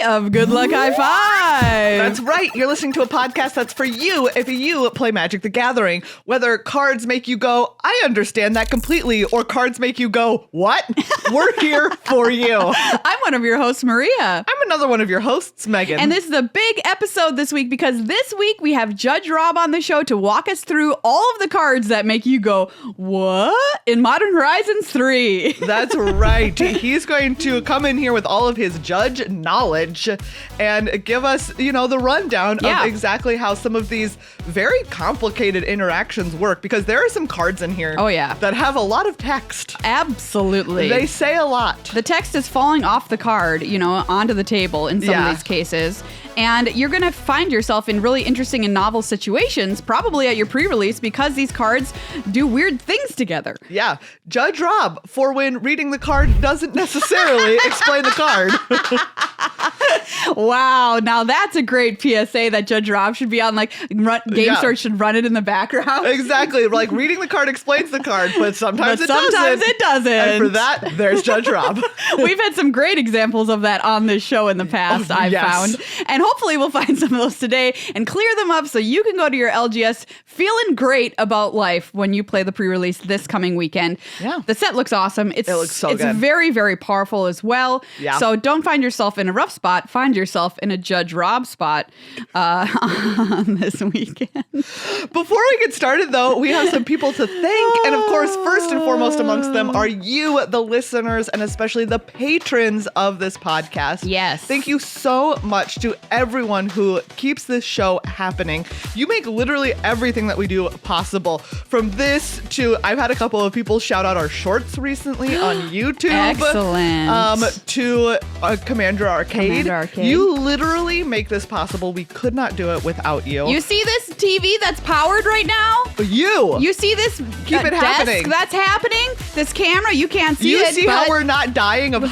of Good Luck High Five. That's right. You're listening to a podcast that's for you if you play Magic the Gathering. Whether cards make you go, I understand that completely, or cards make you go, what? We're here for you. I'm one of your hosts, Maria. I'm another one of your hosts, Megan. And this is a big episode this week because this week we have Judge Rob on the show to walk us through all of the cards that make you go, what? In Modern Horizons 3. That's right. He's going to come in here with all of his judge knowledge and give us, the rundown of exactly how some of these very complicated interactions work, because there are some cards in here that have a lot of text. Absolutely. They say a lot. The text is falling off the card, onto the table in some of these cases. And you're going to find yourself in really interesting and novel situations, probably at your pre-release, because these cards do weird things together. Yeah. Judge Rob, for when reading the card doesn't necessarily explain the card. Wow. Now that's a great PSA that Judge Rob should be on, Game Search should run it in the background. Exactly. Like, reading the card explains the card, but sometimes it doesn't. And for that, there's Judge Rob. We've had some great examples of that on this show in the past, I've found. And hopefully we'll find some of those today and clear them up so you can go to your LGS feeling great about life when you play the pre-release this coming weekend. Yeah. The set looks awesome. It looks so good. It's very, very powerful as well. Yeah. So don't find yourself in a rough spot. Find yourself in a Judge Rob spot on this weekend. Before we get started, though, we have some people to thank. And of course, first and foremost amongst them are you, the listeners, and especially the patrons of this podcast. Yes. Thank you so much to everyone who keeps this show happening. You make literally everything that we do possible. From this to, I've had a couple of people shout out our shorts recently on YouTube. Excellent. To Commander Arcade. You literally make this possible. We could not do it without you. You see this TV that's powered right now? You see this Keep it happening. That's happening? This camera, you can't see it. You see how we're not dying of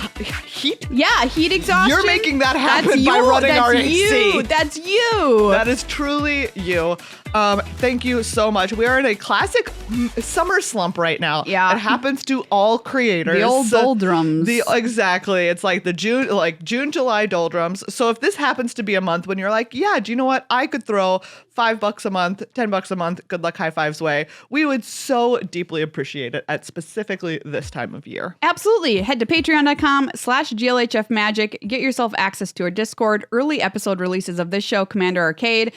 heat? Yeah, heat exhaustion. You're making that happen by running our AC. That's you. That is truly you. Thank you so much. We are in a classic summer slump right now. Yeah. It happens to all creators. The old doldrums. Exactly. It's like the June, July doldrums. So if this happens to be a month when you're like, yeah, do you know what? I could throw $5 a month, $10 a month, Good Luck High Fives way. We would so deeply appreciate it at specifically this time of year. Absolutely. Head to patreon.com/GLHF Magic. Get yourself access to our Discord, early episode releases of this show, Commander Arcade.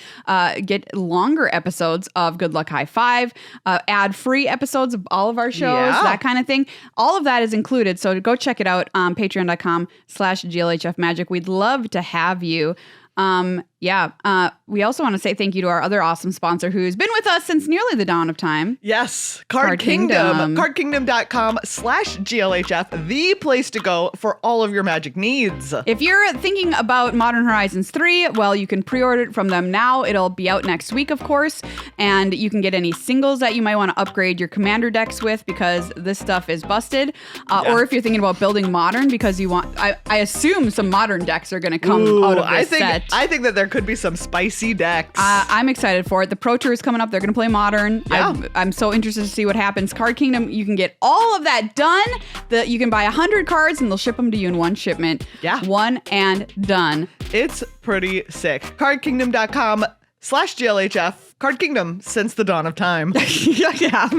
Get longer episodes of Good Luck High Five, ad-free episodes of all of our shows, that kind of thing. All of that is included. So go check it out on patreon.com/GLHF Magic. We'd love to have you. We also want to say thank you to our other awesome sponsor who's been with us since nearly the dawn of time. Yes, Card Kingdom. CardKingdom.com/GLHF, the place to go for all of your Magic needs. If you're thinking about Modern Horizons 3, well, you can pre-order it from them now. It'll be out next week, of course, and you can get any singles that you might want to upgrade your Commander decks with because this stuff is busted. Or if you're thinking about building Modern because you want, I assume some Modern decks are going to come out of this set. I think that there could be some spicy decks. I'm excited for it. The Pro Tour is coming up. They're going to play Modern. Yeah. I'm so interested to see what happens. Card Kingdom, you can get all of that done. You can buy 100 cards and they'll ship them to you in one shipment. Yeah. One and done. It's pretty sick. CardKingdom.com/GLHF. Card Kingdom since the dawn of time. Yeah.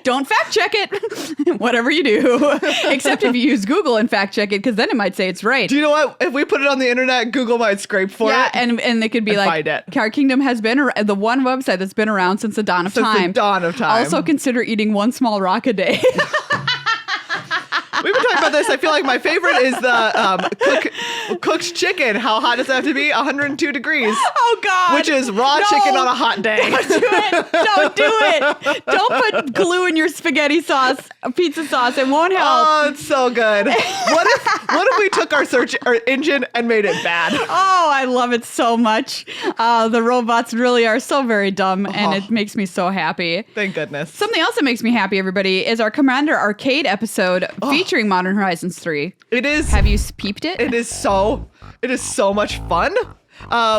Don't fact check it. Whatever you do. Except if you use Google and fact check it, because then it might say it's right. Do you know what? If we put it on the internet, Google might scrape for it. Yeah, and it could be like, Card Kingdom has been the one website that's been around since the dawn of time. Since the dawn of time. Also consider eating one small rock a day. We've been talking about this. I feel like my favorite is the cooked chicken. How hot does it have to be? 102 degrees. Oh, God. Which is raw chicken on a hot day. Don't do it. Don't do it. Don't put glue in your spaghetti sauce, pizza sauce. It won't help. Oh, it's so good. What if we took our search engine and made it bad? Oh, I love it so much. The robots really are so very dumb, and it makes me so happy. Thank goodness. Something else that makes me happy, everybody, is our Commander Arcade episode featuring Modern Horizons 3. It is. Have you peeped it? It is so much fun.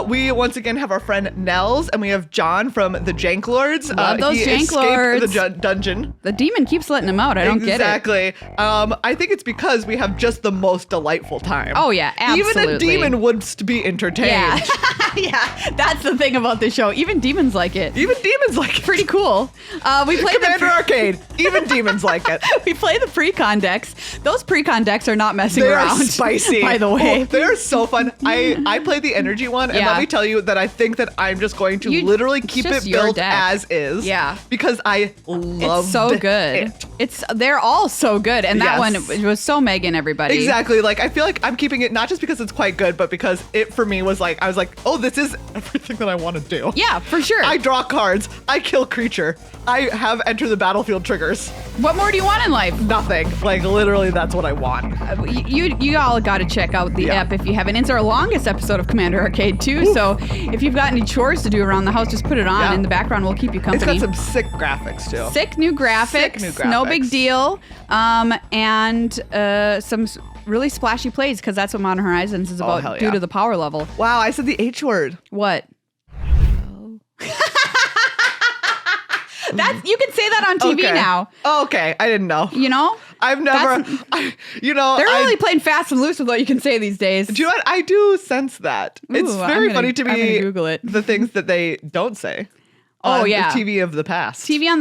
We once again have our friend Nels, and we have John from the Jank Lords. Love those he Jank Lords. escaped the dungeon. The demon keeps letting him out. I don't get it. Exactly. I think it's because we have just the most delightful time. Oh, yeah, absolutely. Even a demon would be entertained. Yeah. Yeah, that's the thing about the show. Even demons like it. Even demons like it. Pretty cool. We play Commander Arcade. Even demons like it. We play the pre-con decks. Those pre-con decks are not messing They around. are spicy. By the way. Oh, they're so fun. I played the energy one, and Yeah. let me tell you that I think that I'm just going to literally keep just it your built deck. as is. Yeah. Because I love It's so good. it. They're all so good. And that Yes. one was so Megan, everybody. Exactly. Like, I feel like I'm keeping it not just because it's quite good, but because it for me was like, I was like, oh, this is everything that I want to do. Yeah, for sure. I draw cards. I kill creature. I have enter the battlefield triggers. What more do you want in life? Nothing. Like, literally, that's what I want. You all got to check out the app if you haven't. It's our longest episode of Commander Arcade too. Oof. So if you've got any chores to do around the house, just put it on in the background. We'll keep you company. It's got some sick graphics too. Sick new graphics. No big deal. And some really splashy plays because that's what Modern Horizons is about hell due yeah. to the power level. Wow, I said the H word. What? That's you can say that on TV now. Oh, okay, I didn't know. You know? I've never, They're really playing fast and loose with what you can say these days. Do you know what? I do sense that. It's very funny to I'm gonna me. Google it. The things that they don't say. Oh, on yeah. the TV of the past. TV on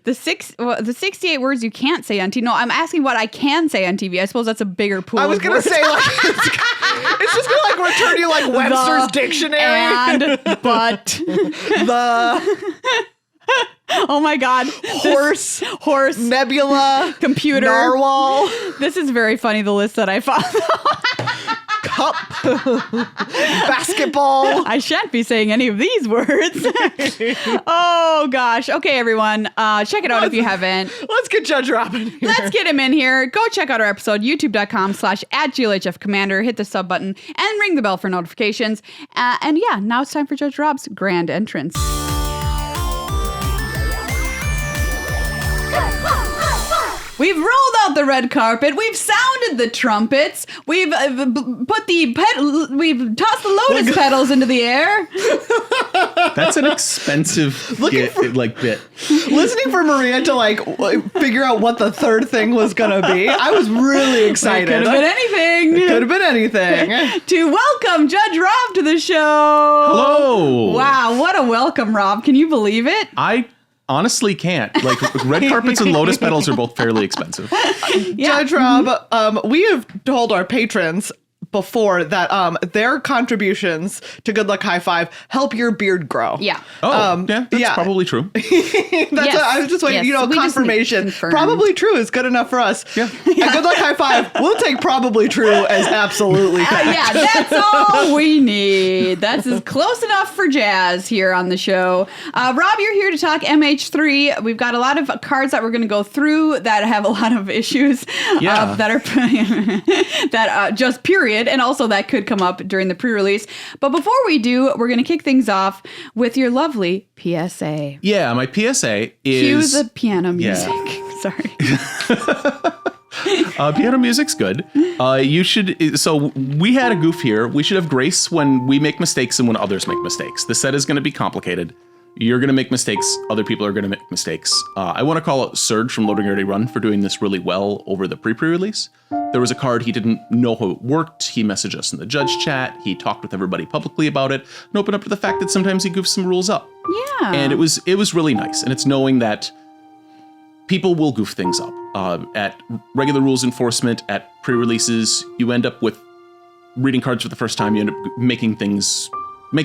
the 68 words you can't say on TV. No, I'm asking what I can say on TV. I suppose that's a bigger pool. I was of gonna words. say like it's just gonna like return you like Webster's dictionary and but the oh my god, horse nebula computer narwhal This is very funny. The list that I found. cup basketball. I shan't be saying any of these words. Oh gosh. Okay, everyone. Check it out if you haven't. Let's get Judge Robin here. Let's get him in here. Go check out our episode, youtube.com/@GLHF Commander. Hit the sub button and ring the bell for notifications. And yeah, now it's time for Judge Rob's grand entrance. We've rolled out the red carpet. We've sounded the trumpets. We've we've tossed the lotus petals into the air. That's an expensive bit. Listening for Maria to like figure out what the third thing was gonna be, I was really excited. It could have been anything. It could have been anything. To welcome Judge Rob to the show. Hello. Wow, what a welcome, Rob. Can you believe it? I honestly can't. Like, red carpets and lotus petals are both fairly expensive. Yeah. Judge Rob, we have told our patrons before that their contributions to Good Luck High Five help your beard grow. Yeah. Oh, yeah, that's probably true. I was just waiting, Yes, we just confirmation. confirmed. Probably true is good enough for us. Yeah. And Good Luck High Five, we'll take probably true as absolutely fact. Yeah, that's all we need. That's as close enough for jazz here on the show. Rob, you're here to talk MH3. We've got a lot of cards that we're going to go through that have a lot of issues that are that just period. And also that could come up during the pre-release. But before we do, we're going to kick things off with your lovely PSA. Yeah, my PSA is... Cue the piano music. Yeah. Sorry. Piano music's good. You should... So we had a goof here. We should have grace when we make mistakes and when others make mistakes. The set is going to be complicated. You're going to make mistakes. Other people are going to make mistakes. I want to call out Surge from Loading Ready Run for doing this really well over the pre-release. There was a card he didn't know how it worked. He messaged us in the judge chat. He talked with everybody publicly about it and opened up to the fact that sometimes he goofs some rules up. Yeah. And it was really nice. And it's knowing that people will goof things up. At regular rules enforcement, at pre-releases, you end up with reading cards for the first time. You end up making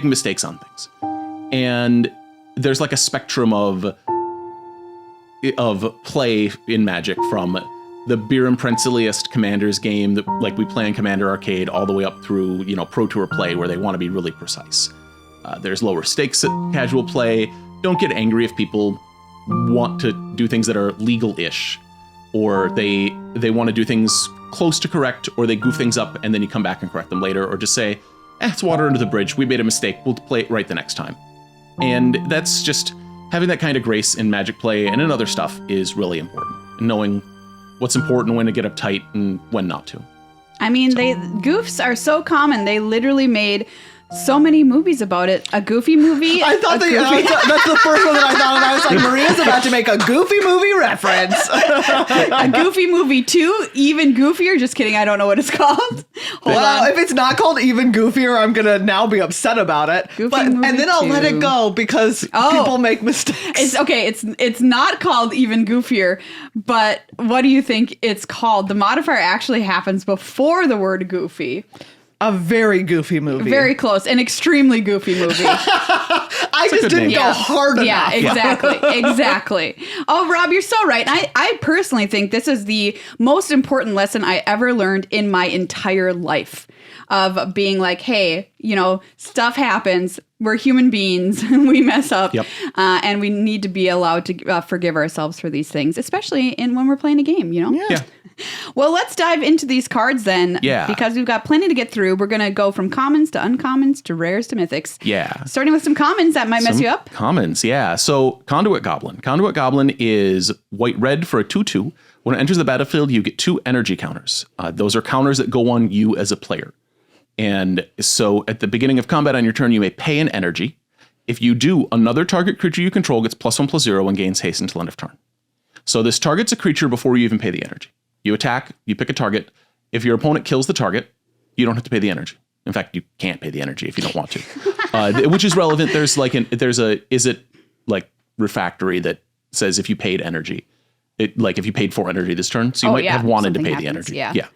mistakes on things. And there's like a spectrum of play in Magic from the Biram Prenciliest Commanders game that like we play in Commander Arcade all the way up through, Pro Tour play where they want to be really precise. There's lower stakes at casual play. Don't get angry if people want to do things that are legal-ish, or they want to do things close to correct, or they goof things up and then you come back and correct them later, or just say, it's water under the bridge. We made a mistake. We'll play it right the next time. And that's just having that kind of grace in Magic play and in other stuff is really important. And knowing what's important, when to get uptight and when not to. I mean, goofs are so common. They literally made so many movies about it. A Goofy movie. I thought that's the first one that I thought of. I was like, Maria's about to make a Goofy movie reference. A Goofy movie 2, even goofier. Just kidding. I don't know what it's called. Hold on. If it's not called Even Goofier, I'm going to now be upset about it. And then I'll let it go because people make mistakes. It's not called Even Goofier, but what do you think it's called? The modifier actually happens before the word goofy. A very goofy movie. Very close. An extremely goofy movie. I just didn't go hard enough. Yeah, exactly. Oh, Rob, you're so right. I personally think this is the most important lesson I ever learned in my entire life of being like, hey, stuff happens. We're human beings. We mess up. Yep. And we need to be allowed to forgive ourselves for these things, especially when we're playing a game, Yeah. Well, let's dive into these cards then. Yeah. Because we've got plenty to get through. We're going to go from commons to uncommons to rares to mythics. Yeah. Starting with some commons that might mess you up. Commons, yeah. So Conduit Goblin. Conduit Goblin is white-red for a 2/2. When it enters the battlefield, you get 2 energy counters. Those are counters that go on you as a player. And so at the beginning of combat on your turn, you may pay an energy. If you do, another target creature you control gets +1/+0 and gains haste until end of turn. So this targets a creature before you even pay the energy. You attack, you pick a target. If your opponent kills the target, you don't have to pay the energy. In fact, you can't pay the energy if you don't want to, which is relevant. There's is it like refractory that says if you paid energy, if you paid 4 energy this turn, so you might have wanted to pay the energy. Yeah.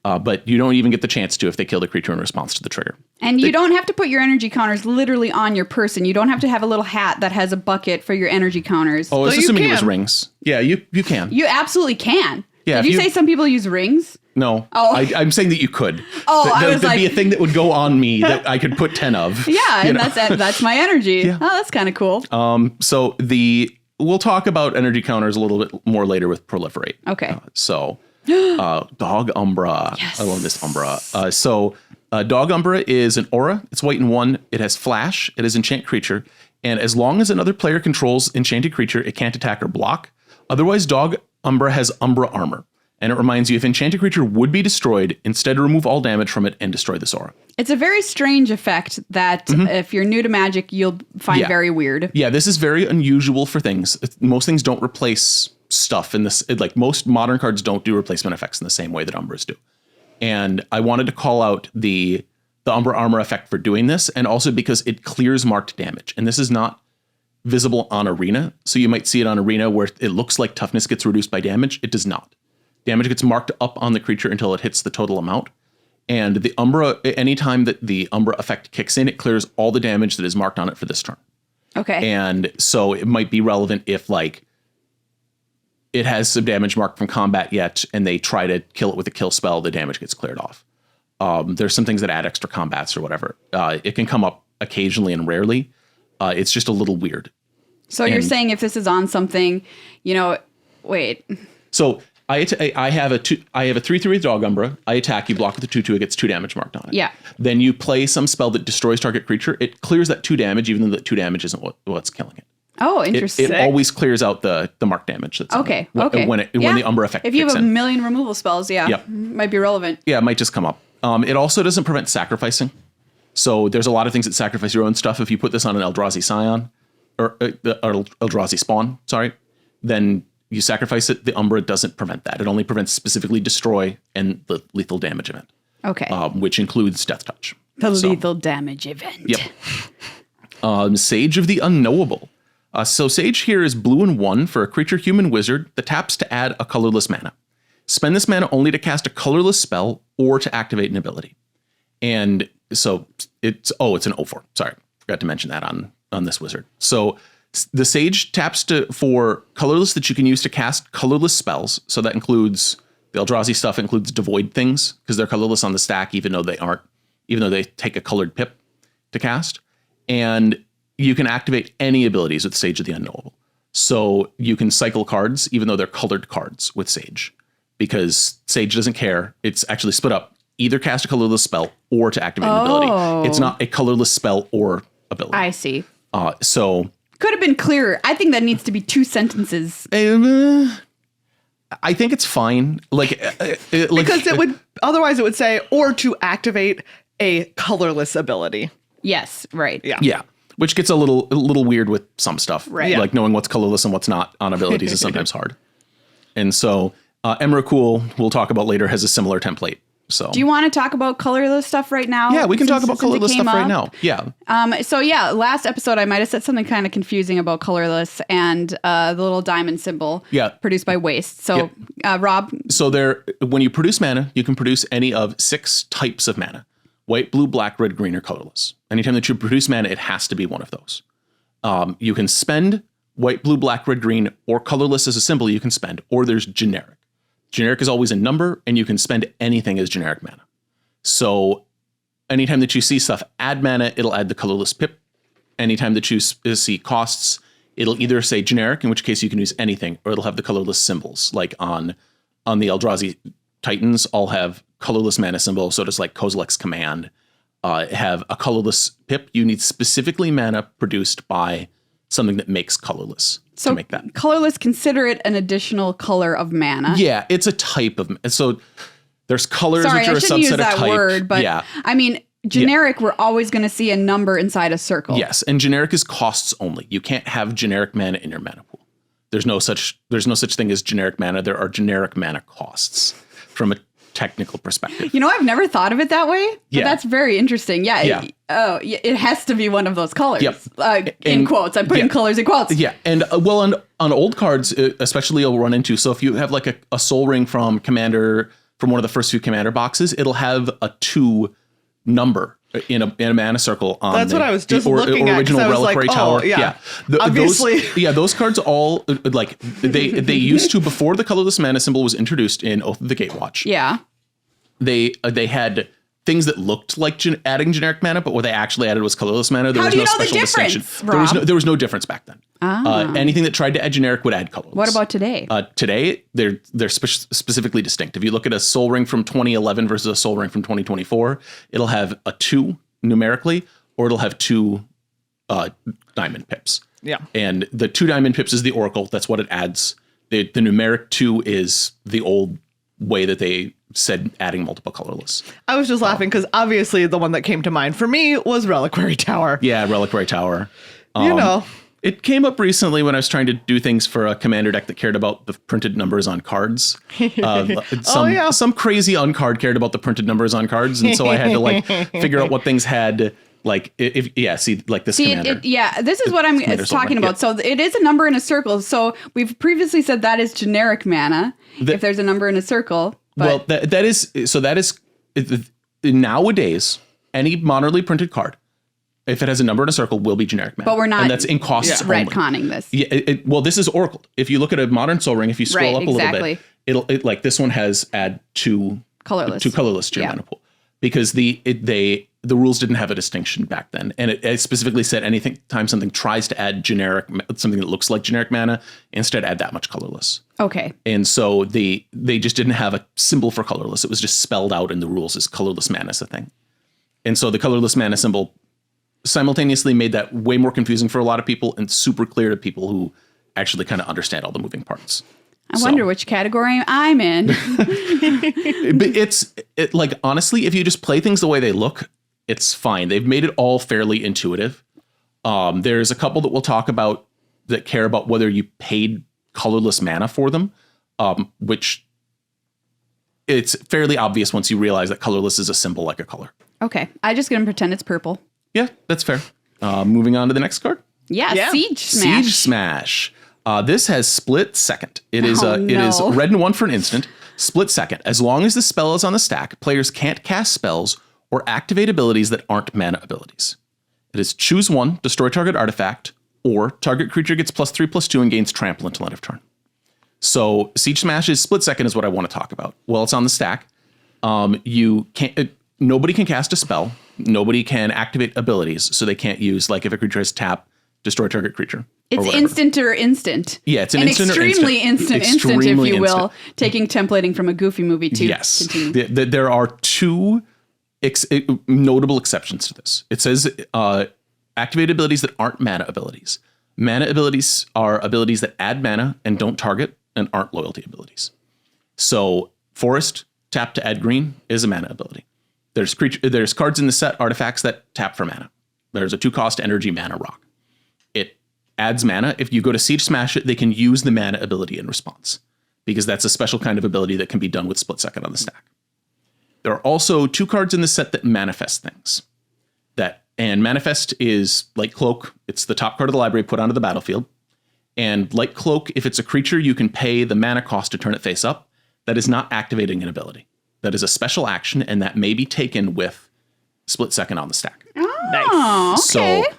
But you don't even get the chance to if they kill the creature in response to the trigger. And you don't have to put your energy counters literally on your person. You don't have to have a little hat that has a bucket for your energy counters. Oh, it's assuming it was rings. Yeah, you can. You absolutely can. Yeah, Did you say some people use rings? No. Oh. I'm saying that you could. Oh, I was there'd be a thing that would go on me that I could put 10 of. Yeah, and that's my energy. Yeah. Oh, that's kind of cool. So we'll talk about energy counters a little bit more later with Proliferate. Okay. Dog Umbra. Yes. I love this Umbra. Dog Umbra is an aura. It's white and 1. It has flash. It is enchant creature. And as long as another player controls enchanted creature, it can't attack or block. Otherwise, Dog Umbra has Umbra armor. And it reminds you if enchanted creature would be destroyed, instead remove all damage from it and destroy this aura. It's a very strange effect that if you're new to Magic, you'll find very weird. Yeah, this is very unusual for things. Most things don't replace stuff in this. Like most modern cards don't do replacement effects in the same way that Umbras do. And I wanted to call out the Umbra armor effect for doing this, and also because it clears marked damage. And this is not visible on Arena. So you might see it on Arena where it looks like toughness gets reduced by damage. It does not. Damage gets marked up on the creature until it hits the total amount. And the Umbra, anytime that the Umbra effect kicks in, it clears all the damage that is marked on it for this turn. Okay. And so it might be relevant if it has some damage marked from combat yet, and they try to kill it with a kill spell, the damage gets cleared off. There's some things that add extra combats or whatever. It can come up occasionally and rarely. It's just a little weird. So you're saying if this is on something, wait. So I have a 3/3 with Dog Umbra. I attack, you block with a 2/2, it gets 2 damage marked on it. Yeah. Then you play some spell that destroys target creature. It clears that 2 damage, even though that 2 damage isn't what's killing it. Oh, interesting. It always clears out the marked damage that's okay. when the Umbra effect if you kicks have a in. million removal spells, might be relevant. Yeah, it might just come up. It also doesn't prevent sacrificing. So there's a lot of things that sacrifice your own stuff. If you put this on an Eldrazi Scion, or Eldrazi Spawn, then you sacrifice it. The Umbra doesn't prevent that. It only prevents specifically destroy and the lethal damage event. Okay. Which includes Death Touch. Lethal damage event. Yep. Sage of the Unknowable. So Sage here is blue and 1 for a creature human wizard that taps to add a colorless mana. Spend this mana only to cast a colorless spell or to activate an ability. And so it's an 0/4. Sorry, forgot to mention that on this wizard. So the Sage taps for colorless that you can use to cast colorless spells. So that includes the Eldrazi stuff, includes devoid things because they're colorless on the stack, even though they take a colored pip to cast. And you can activate any abilities with Sage of the Unknowable. So you can cycle cards, even though they're colored cards with Sage, because Sage doesn't care. It's actually split up. Either cast a colorless spell or to activate an ability. It's not a colorless spell or ability. I see. So could have been clearer. I think that needs to be 2 sentences. I think it's fine. Because it would otherwise it would say or to activate a colorless ability. Yes, right. Yeah. Which gets a little weird with some stuff. Right. Yeah. Like knowing what's colorless and what's not on abilities is sometimes hard. And so Emrakul, we'll talk about later, has a similar template. So do you want to talk about colorless stuff right now? Yeah, we can talk about colorless stuff right now. Yeah. So yeah, last episode I might have said something kind of confusing about colorless and the little diamond symbol produced by waste. So Rob. So when you produce mana, you can produce any of 6 types of mana. White, blue, black, red, green, or colorless. Anytime that you produce mana, it has to be one of those. You can spend white, blue, black, red, green, or colorless as a symbol you can spend, or there's generic. Generic is always a number, and you can spend anything as generic mana. So anytime that you see stuff add mana, it'll add the colorless pip. Anytime that you see costs, it'll either say generic, in which case you can use anything, or it'll have the colorless symbols. Like on the Eldrazi Titans, all have colorless mana symbol. So does like Kozilek's Command have a colorless pip. You need specifically mana produced by something that makes colorless. So to make that colorless, consider it an additional color of mana. Yeah, it's a type of. So there's colors, Sorry, which are I a shouldn't subset use that of type. word, but I mean, generic, we're always going to see a number inside a circle. Yes, and generic is costs only. You can't have generic mana in your mana pool. There's no such thing as generic mana. There are generic mana costs from a technical perspective. You know, I've never thought of it that way. But that's very interesting. Yeah. It has to be one of those colors. Yep. In quotes. I'm putting colors in quotes. Yeah. And on old cards, especially you'll run into. So if you have like a Soul Ring from Commander, from one of the first few Commander boxes, it'll have a 2 number in a mana circle on That's what I was just looking at. Original Reliquary Tower. Obviously. Those cards all like they used to, before the colorless mana symbol was introduced in Oath of the Gatewatch. Yeah. They had things that looked like adding generic mana, but what they actually added was colorless mana. There How was do you no know the special difference, distinction. Rob? There was no difference back then. Anything that tried to add generic would add colorless. What about today? Today, they're specifically distinct. If you look at a Soul Ring from 2011 versus a Soul Ring from 2024, it'll have a 2 numerically, or it'll have 2 diamond pips. Yeah. And the 2 diamond pips is the Oracle. That's what it adds. The numeric 2 is the old way that they said adding multiple colorless. I was just laughing because obviously the one that came to mind for me was Reliquary Tower. Yeah, Reliquary Tower. It came up recently when I was trying to do things for a commander deck that cared about the printed numbers on cards. Some crazy uncard cared about the printed numbers on cards, and so I had to figure out what things had. This commander. This is what I'm talking about. So it is a number in a circle. So we've previously said that is generic mana if there's a number in a circle. But that is nowadays, any modernly printed card, if it has a number in a circle, will be generic mana. But we're not, and that's in costs only. retconning this. Yeah, this is Oracle. If you look at a modern Soul Ring, if you scroll up a little bit, it'll like this one has add 2 colorless to your mana pool, because the rules didn't have a distinction back then, and it specifically said anything time something tries to add generic, something that looks like generic mana, instead add that much colorless. Okay. And so they just didn't have a symbol for colorless. It was just spelled out in the rules as colorless mana is a thing. And so the colorless mana symbol simultaneously made that way more confusing for a lot of people and super clear to people who actually kind of understand all the moving parts. I wonder which category I'm in. But honestly, if you just play things the way they look, it's fine. They've made it all fairly intuitive. There's a couple that we'll talk about that care about whether you paid colorless mana for them, which it's fairly obvious once you realize that colorless is a symbol like a color. Okay. I'm just going to pretend it's purple. Yeah, that's fair. Moving on to the next card. Yeah. Siege Smash. Siege Smash. This has split second. It is red and 1 for an instant. Split second. As long as the spell is on the stack, players can't cast spells or activate abilities that aren't mana abilities. It is choose 1, destroy target artifact, or target creature gets +3/+2 and gains trample until end of turn. So Siege Smash's split second is what I want to talk about. Well, it's on the stack. You can't. Nobody can cast a spell. Nobody can activate abilities, so they can't use, like, if a creature has tap, destroy target creature. It's instant or instant. Yeah, it's an instant or instant. Extremely instant, if you will. Taking templating from a Goofy movie too. Yes. There are 2 notable exceptions to this. It says activate abilities that aren't mana abilities. Mana abilities are abilities that add mana and don't target and aren't loyalty abilities. So Forest, tap to add green, is a mana ability. There's cards in the set, artifacts that tap for mana. There's a 2-cost energy mana rock. It adds mana. If you go to Siege Smash it, they can use the mana ability in response, because that's a special kind of ability that can be done with Split Second on the stack. There are also 2 cards in the set that manifest things. And Manifest is Light Cloak. It's the top card of the library put onto the battlefield. And Light Cloak, if it's a creature, you can pay the mana cost to turn it face up. That is not activating an ability. That is a special action, and that may be taken with Split Second on the stack. Oh, nice. Okay. So,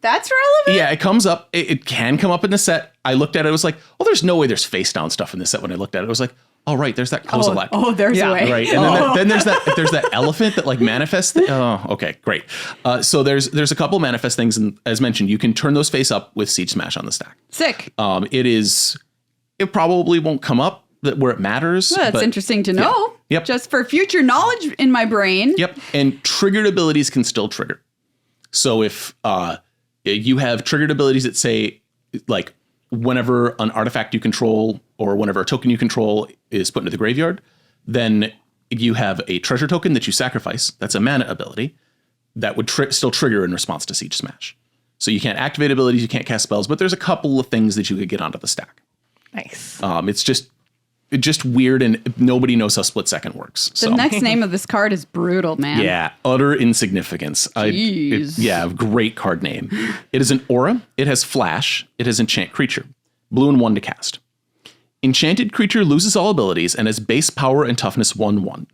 that's relevant? Yeah, it comes up. It can come up in the set. I looked at it. I was like, oh, there's no way there's face down stuff in this set. When I looked at it, I was like, oh, right, there's that Kozilek. Oh, there's a way. Right, and then there's that elephant that like manifests. Oh, okay, great. So there's a couple manifest things, and as mentioned, you can turn those face up with Siege Smash on the stack. Sick. It probably won't come up where it matters. Well, that's interesting to know. Yep. Just for future knowledge in my brain. Yep. And triggered abilities can still trigger. So if you have triggered abilities that say, like, whenever an artifact you control or whenever a token you control is put into the graveyard, then you have a treasure token that you sacrifice. That's a mana ability that would still trigger in response to Siege Smash. So you can't activate abilities, you can't cast spells, but there's a couple of things that you could get onto the stack. Nice. It's just weird, and nobody knows how Split Second works. The next name of this card is brutal, man. Yeah, Utter Insignificance. Great card name. It is an aura. It has flash. It has enchant creature. Blue and 1 to cast. Enchanted creature loses all abilities and has base power and toughness 1/1.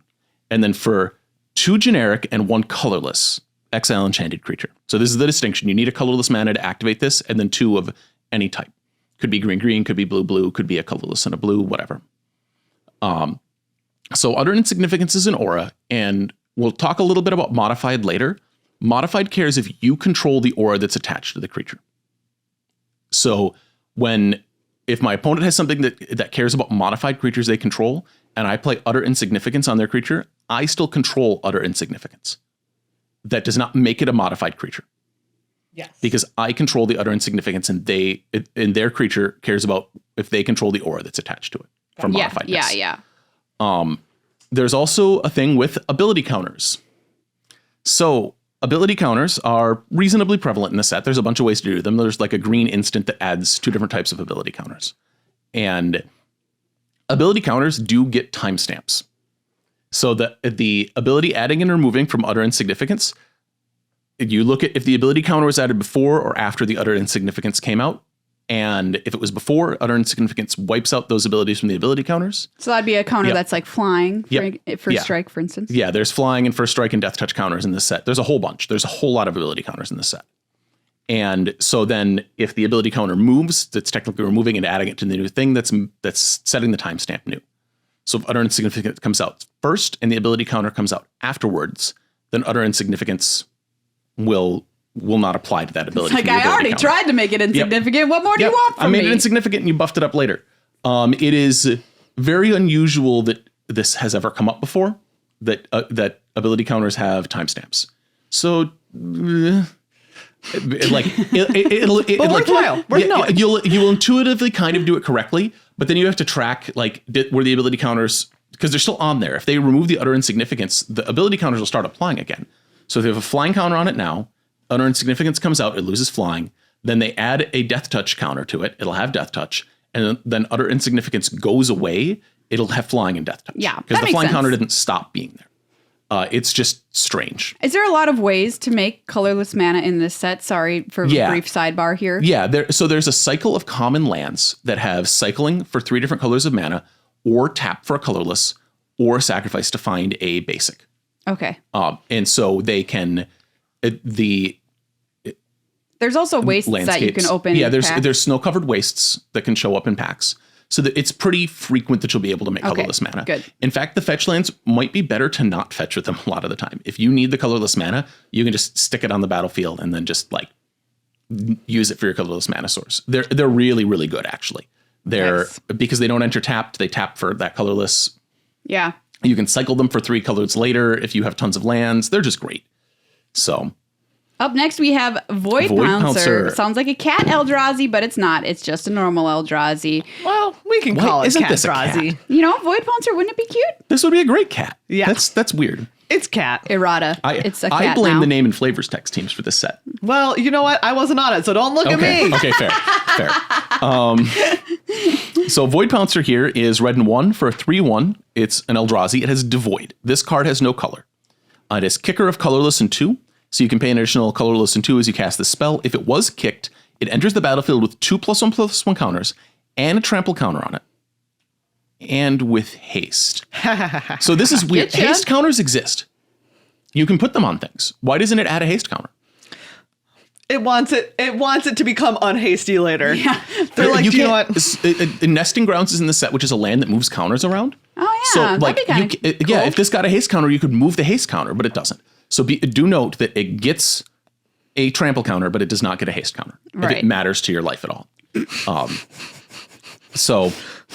And then for 2 generic and 1 colorless, exile enchanted creature. So this is the distinction. You need a colorless mana to activate this, and then 2 of any type. Could be green, could be blue, could be a colorless and a blue, whatever. So Utter Insignificance is an aura, and we'll talk a little bit about Modified later. Modified cares if you control the aura that's attached to the creature. So if my opponent has something that cares about modified creatures they control, and I play Utter Insignificance on their creature, I still control Utter Insignificance. That does not make it a modified creature. Yes. Because I control the Utter Insignificance, and their creature cares about if they control the aura that's attached to it. From modified. Yeah. There's also a thing with ability counters. So ability counters are reasonably prevalent in the set. There's a bunch of ways to do them. There's like a green instant that adds 2 different types of ability counters. And ability counters do get timestamps. So the ability adding and removing from Utter Insignificance, you look at if the ability counter was added before or after the Utter Insignificance came out. And if it was before, Utter Insignificance wipes out those abilities from the ability counters. So that'd be a counter that's like flying for strike, for instance. Yeah, there's flying and first strike and death touch counters in this set. There's a whole bunch. There's a whole lot of ability counters in this set. And so then if the ability counter moves, that's technically removing and adding it to the new thing that's setting the timestamp new. So if Utter Insignificance comes out first and the ability counter comes out afterwards, then Utter Insignificance will not apply to that ability. It's like, I already tried to make it insignificant. Yep. What more do you want from me? I made it insignificant and you buffed it up later. It is very unusual that this has ever come up before, that ability counters have timestamps. So, you'll intuitively kind of do it correctly, but then you have to track where the ability counters, because they're still on there. If they remove the Utter Insignificance, the ability counters will start applying again. So if they have a flying counter on it now, Utter Insignificance comes out, it loses flying. Then they add a death touch counter to it. It'll have death touch. And then Utter Insignificance goes away. It'll have flying and death touch. Yeah, because the flying counter didn't stop being there. It's just strange. Is there a lot of ways to make colorless mana in this set? Sorry for a brief sidebar here. Yeah, there's a cycle of common lands that have cycling for 3 different colors of mana, or tap for a colorless, or sacrifice to find a basic. Okay. And so they can... There's also wastes that you can open. Yeah, there's snow-covered wastes that can show up in packs. So that it's pretty frequent that you'll be able to make colorless mana. Good. In fact, the fetch lands might be better to not fetch with them a lot of the time. If you need the colorless mana, you can just stick it on the battlefield and then just use it for your colorless mana source. They're really, really good, actually. Because they don't enter tapped, they tap for that colorless. Yeah. You can cycle them for 3 colors later if you have tons of lands. They're just great. So, Up next, we have Void Pouncer. Sounds like a cat Eldrazi, but it's not. It's just a normal Eldrazi. Well, we can call it cat Eldrazi. You know, Void Pouncer, wouldn't it be cute? This would be a great cat. Yeah. That's weird. It's cat. Errata. It's a cat I blame now. the name and flavors text teams for this set. Well, you know what? I wasn't on it, so don't look at me. Okay, fair. So Void Pouncer here is red and 1 for a 3/1. It's an Eldrazi. It has Devoid. This card has no color. It is kicker of colorless and 2. So you can pay an additional colorless and 2 as you cast the spell. If it was kicked, it enters the battlefield with 2+1/+1 counters and a trample counter on it. And with haste. So this is weird. Haste counters exist. You can put them on things. Why doesn't it add a haste counter? It wants it to become unhasty later. Yeah. They're like, you know what? Nesting Grounds is in the set, which is a land that moves counters around. Oh yeah. So like, cool. If this got a haste counter, you could move the haste counter, but it doesn't. So do note that it gets a trample counter, but it does not get a haste counter. Right. If it matters to your life at all. So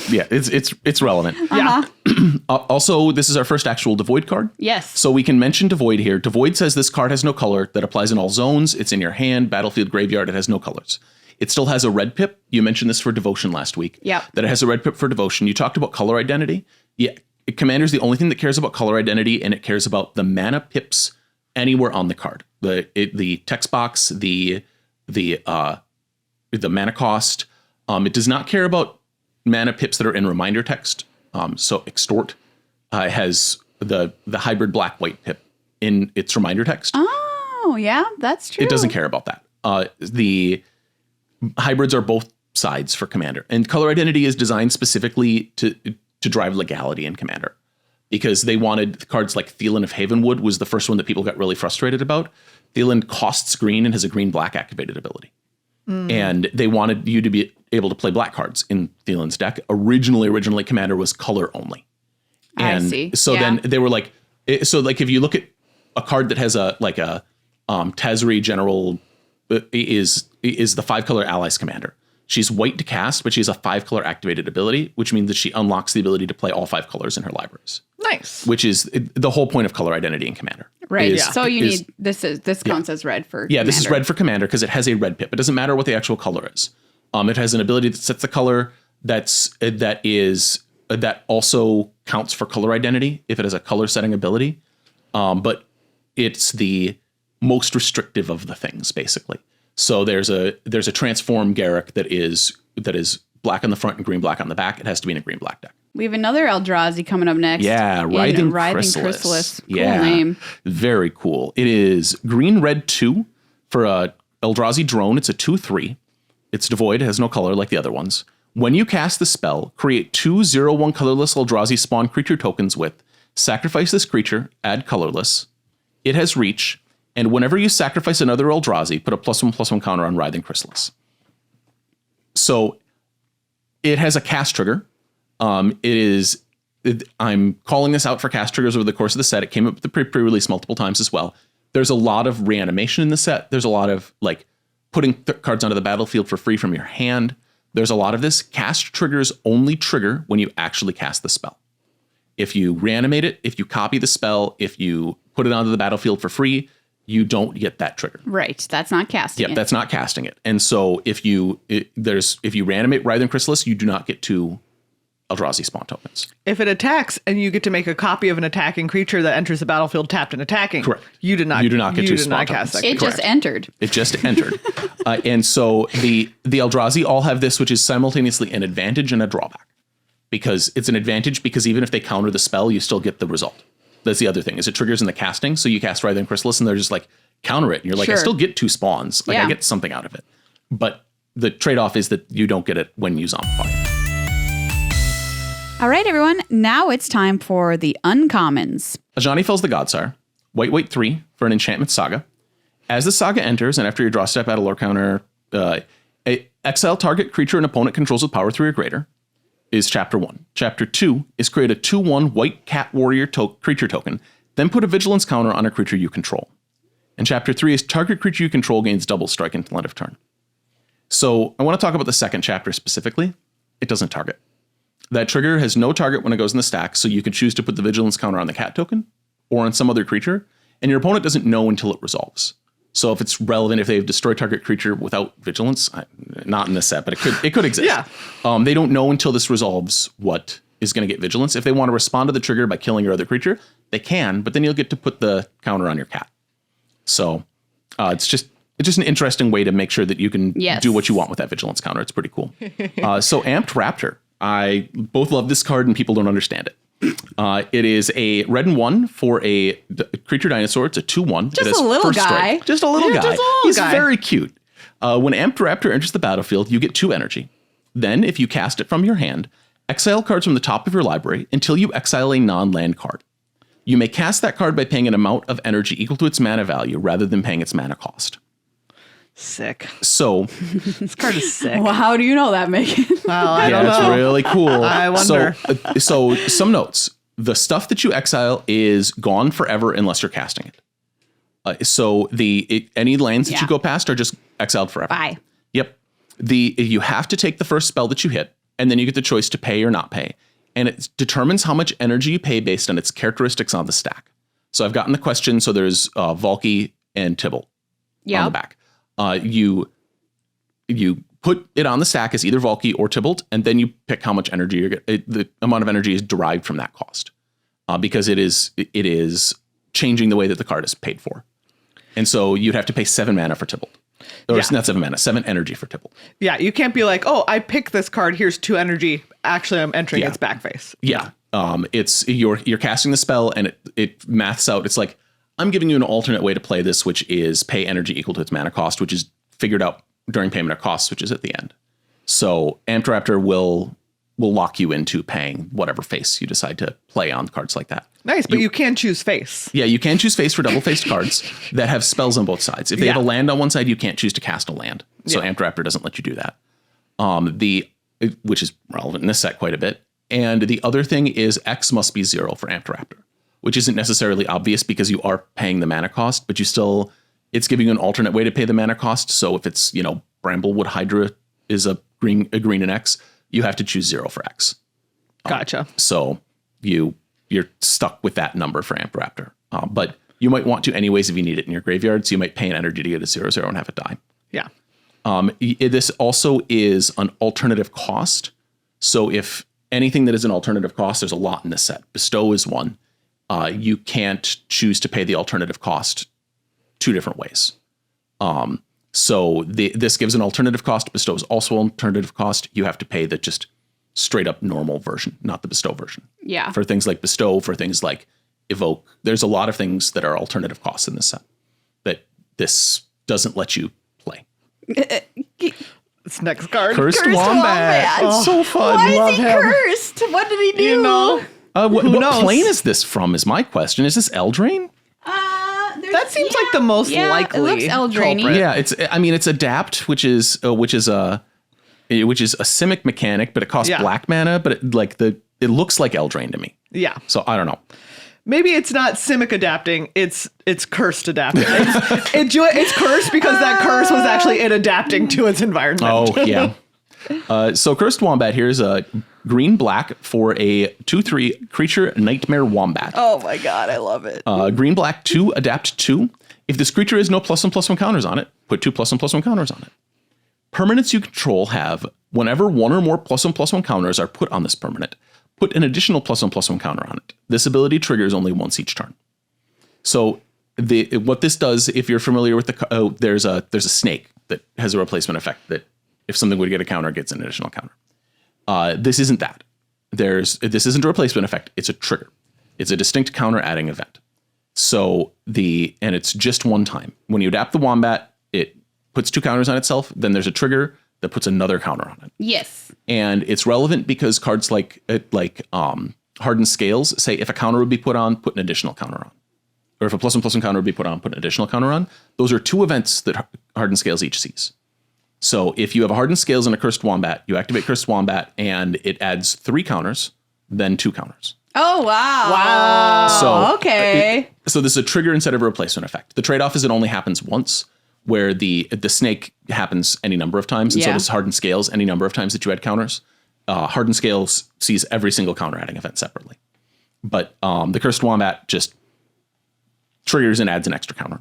yeah, it's relevant. Uh-huh. Yeah. Also, this is our first actual Devoid card. Yes. So we can mention Devoid here. Devoid says this card has no color. That applies in all zones. It's in your hand, battlefield, graveyard. It has no colors. It still has a red pip. You mentioned this for Devotion last week. Yeah. That it has a red pip for Devotion. You talked about color identity. Yeah. Commander's the only thing that cares about color identity, and it cares about the mana pips anywhere on the card. The text box, the mana cost. It does not care about mana pips that are in reminder text. So Extort has the hybrid black-white pip in its reminder text. Oh, yeah, that's true. It doesn't care about that. The hybrids are both sides for Commander. And color identity is designed specifically to drive legality in Commander. Because they wanted cards like Thielan of Havenwood was the first one that people got really frustrated about. Thielan costs green and has a green-black activated ability. And they wanted you to be able to play black cards in Thielan's deck. Originally, Commander was color only. And I see. So then they were like, so like if you look at a card that has a Tazri General is the 5-color Allies Commander. She's white to cast, but she has a 5-color activated ability, which means that she unlocks the ability to play all 5 colors in her libraries. Nice. Which is the whole point of color identity in Commander. Right. So you need this counts as red for Commander. This is red for Commander because it has a red pip. It doesn't matter what the actual color is. It has an ability that sets the color that also counts for color identity if it has a color setting ability. But it's the most restrictive of the things, basically. So there's a transform Garruk that is black on the front and green-black on the back. It has to be in a green-black deck. We have another Eldrazi coming up next. Yeah, Writhing Chrysalis. Cool name. Very cool. It is green-red 2 for a Eldrazi drone. It's a 2/3. It's devoid. It has no color like the other ones. When you cast the spell, create 2 0/1 colorless Eldrazi spawn creature tokens with sacrifice this creature, add colorless. It has reach. And whenever you sacrifice another Eldrazi, put a +1/+1 counter on Writhing Chrysalis. So it has a cast trigger. I'm calling this out for cast triggers over the course of the set. It came up with the pre-release multiple times as well. There's a lot of reanimation in the set. There's a lot of like putting cards onto the battlefield for free from your hand. There's a lot of this. Cast triggers only trigger when you actually cast the spell. If you reanimate it, if you copy the spell, if you put it onto the battlefield for free, you don't get that trigger. Right. That's not casting it. Yep, that's not casting it. And so if you reanimate Writhing Chrysalis, you do not get 2 Eldrazi spawn tokens. If it attacks and you get to make a copy of an attacking creature that enters the battlefield tapped and attacking, correct. You do not get 2 spawn tokens. It just entered. It just entered. And so the Eldrazi all have this, which is simultaneously an advantage and a drawback. Because it's an advantage because even if they counter the spell, you still get the result. That's the other thing, is it triggers in the casting. So you cast Writhing Chrysalis and they're just like, counter it. And you're like, I still get 2 spawns. Like I get something out of it. But the trade-off is that you don't get it when you zombify. All right, everyone. Now it's time for the uncommons. Ajani Fells the Godsire. White 3 for an Enchantment Saga. As the saga enters, and after your draw step, add a lore counter, exile target creature an opponent controls with power 3 or greater, is Chapter 1. Chapter 2 is create a 2/1 white cat warrior creature token, then put a vigilance counter on a creature you control. And Chapter 3 is target creature you control gains double strike until end of turn. So I want to talk about the second chapter specifically. It doesn't target. That trigger has no target when it goes in the stack, so you can choose to put the vigilance counter on the cat token or on some other creature, and your opponent doesn't know until it resolves. So if it's relevant, if they have destroy target creature without vigilance, not in this set, but it could exist. Yeah. They don't know until this resolves what is going to get vigilance. If they want to respond to the trigger by killing your other creature, they can, but then you'll get to put the counter on your cat. So it's just an interesting way to make sure that you can do what you want with that vigilance counter. It's pretty cool. So Amped Raptor. I both love this card and people don't understand it. It is a 1/red for a creature dinosaur. It's a 2/1. Just a little guy. Just a little guy. Just a little He's guy. very cute. When Amped Raptor enters the battlefield, you get 2 energy. Then, if you cast it from your hand, exile cards from the top of your library until you exile a non-land card. You may cast that card by paying an amount of energy equal to its mana value rather than paying its mana cost. Sick. So, This card is sick. Well, how do you know that, Megan? Well, I don't it's know. really cool. I wonder. So some notes. The stuff that you exile is gone forever unless you're casting it. So any lands that you go past are just exiled forever. Bye. Yep. You have to take the first spell that you hit, and then you get the choice to pay or not pay. And it determines how much energy you pay based on its characteristics on the stack. So I've gotten the question. So there's Valky and Tibble on the back. You put it on the stack as either Valky or Tybalt, and then you pick how much energy you're getting. The amount of energy is derived from that cost, because it is changing the way that the card is paid for. And so you'd have to pay 7 mana for Tybalt. Or not 7 mana, 7 energy for Tybalt. Yeah, you can't be like, oh, I picked this card. Here's 2 energy. Actually, I'm entering its back face. Yeah. It's you're casting the spell, and it maths out. It's like, I'm giving you an alternate way to play this, which is pay energy equal to its mana cost, which is figured out during payment of costs, which is at the end. So Amped Raptor will lock you into paying whatever face you decide to play on cards like that. Nice, but you can choose face. Yeah, you can choose face for double-faced cards that have spells on both sides. If they have a land on one side, you can't choose to cast a land. So Amped Raptor doesn't let you do that. Which is relevant in this set quite a bit. And the other thing is X must be 0 for Amped Raptor, which isn't necessarily obvious because you are paying the mana cost, but it's giving you an alternate way to pay the mana cost. So if it's, Bramblewood Hydra is a green and X, you have to choose 0 for X. Gotcha. So you're stuck with that number for Amped Raptor. But you might want to anyways if you need it in your graveyard. So you might pay an energy to get a 0/0 and have it die. Yeah. This also is an alternative cost. So if anything that is an alternative cost, there's a lot in this set. Bestow is one. You can't choose to pay the alternative cost 2 different ways. So this gives an alternative cost. Bestow is also an alternative cost. You have to pay the just straight up normal version, not the Bestow version. Yeah. For things like Bestow, for things like Evoke, there's a lot of things that are alternative costs in this set that this doesn't let you play. This next card. Cursed Wombat. Wombat. It's so fun. Why love is he him. cursed? What did he do? What knows? plane is this from is my question. Is this Eldraine? That seems like the most likely. It looks Eldraine-y. culprit. Yeah, it's Adapt, which is a Simic mechanic, but it costs black mana, but it looks like Eldraine to me. Yeah. So I don't know. Maybe it's not Simic adapting, it's cursed adapting. It's cursed because that curse was actually it adapting to its environment. Oh, yeah. So Cursed Wombat here is a green-black for a 2/3 creature Nightmare Wombat. Oh my god, I love it. Green-black 2, adapt 2. If this creature has no +1/+1 counters on it, put 2 +1/+1 counters on it. Permanents you control have, whenever 1 or more +1/+1 counters are put on this permanent, put an additional +1/+1 counter on it. This ability triggers only once each turn. So what this does, if you're familiar with there's a snake that has a replacement effect that if something would get a counter, gets an additional counter. This isn't that. This isn't a replacement effect. It's a trigger. It's a distinct counter adding event. So and it's just one time. When you adapt the Wombat, it puts 2 counters on itself. Then there's a trigger that puts another counter on it. Yes. And it's relevant because cards like Hardened Scales say if a counter would be put on, put an additional counter on. Or if a +1/+1 counter would be put on, put an additional counter on. Those are 2 events that Hardened Scales each sees. So if you have a Hardened Scales and a Cursed Wombat, you activate Cursed Wombat and it adds 3 counters, then 2 counters. Oh, wow. Wow. So, okay. So this is a trigger instead of a replacement effect. The trade-off is it only happens once, where the snake happens any number of times, and so does Hardened Scales any number of times that you add counters. Hardened Scales sees every single counter adding event separately. But the Cursed Wombat just triggers and adds an extra counter.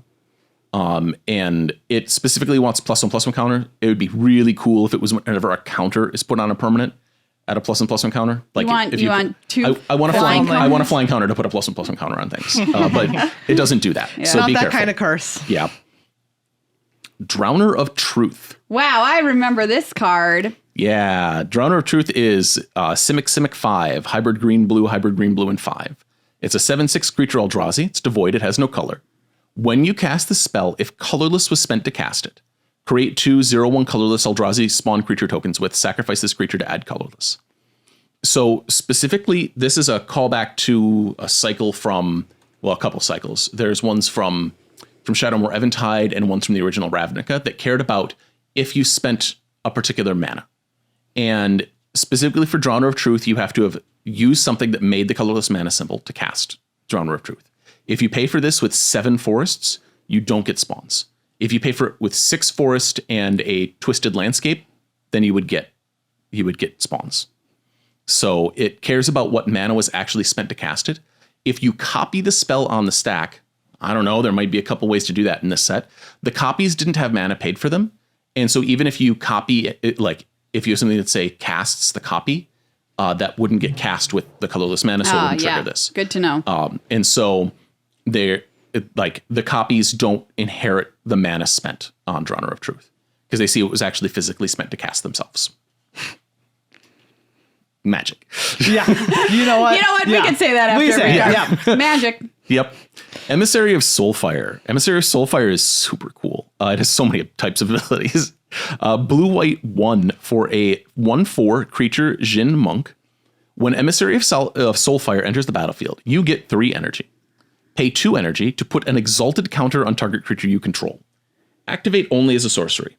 And it specifically wants +1/+1 counter. It would be really cool if it was whenever a counter is put on a permanent at a +1/+1 counter. Like you want two. I want a flying counter to put a +1/+1 counter on things, but it doesn't do that. So Not be that careful. kind of curse. Yeah. Drowner of Truth. Wow, I remember this card. Yeah, Drowner of Truth is Simic 5, hybrid green blue, and 5. It's a 7/6 creature Eldrazi. It's devoid. It has no color. When you cast the spell, if colorless was spent to cast it, create 2 0/1 colorless Eldrazi spawn creature tokens with sacrifice this creature to add colorless. So specifically, this is a callback to a cycle from, well, a couple cycles. There's ones from Shadowmoor Eventide and ones from the original Ravnica that cared about if you spent a particular mana. And specifically for Drowner of Truth, you have to have used something that made the colorless mana symbol to cast Drowner of Truth. If you pay for this with 7 forests, you don't get spawns. If you pay for it with 6 forest and a twisted landscape, then you would get spawns. So it cares about what mana was actually spent to cast it. If you copy the spell on the stack, I don't know, there might be a couple ways to do that in this set. The copies didn't have mana paid for them. And so even if you copy it, like if you have something that say casts the copy, that wouldn't get cast with the colorless mana, so it wouldn't trigger this. Good to know. And so the copies don't inherit the mana spent on Drowner of Truth because they see it was actually physically spent to cast themselves. Magic. Yeah. You know what? We can say that after every card. Yeah. Magic. Yep. Emissary of Soulfire. Emissary of Soulfire is super cool. It has so many types of abilities. Blue-white 1 for a 1/4 creature Jin Monk. When Emissary of Soulfire enters the battlefield, you get 3 energy. Pay 2 energy to put an exalted counter on target creature you control. Activate only as a sorcery.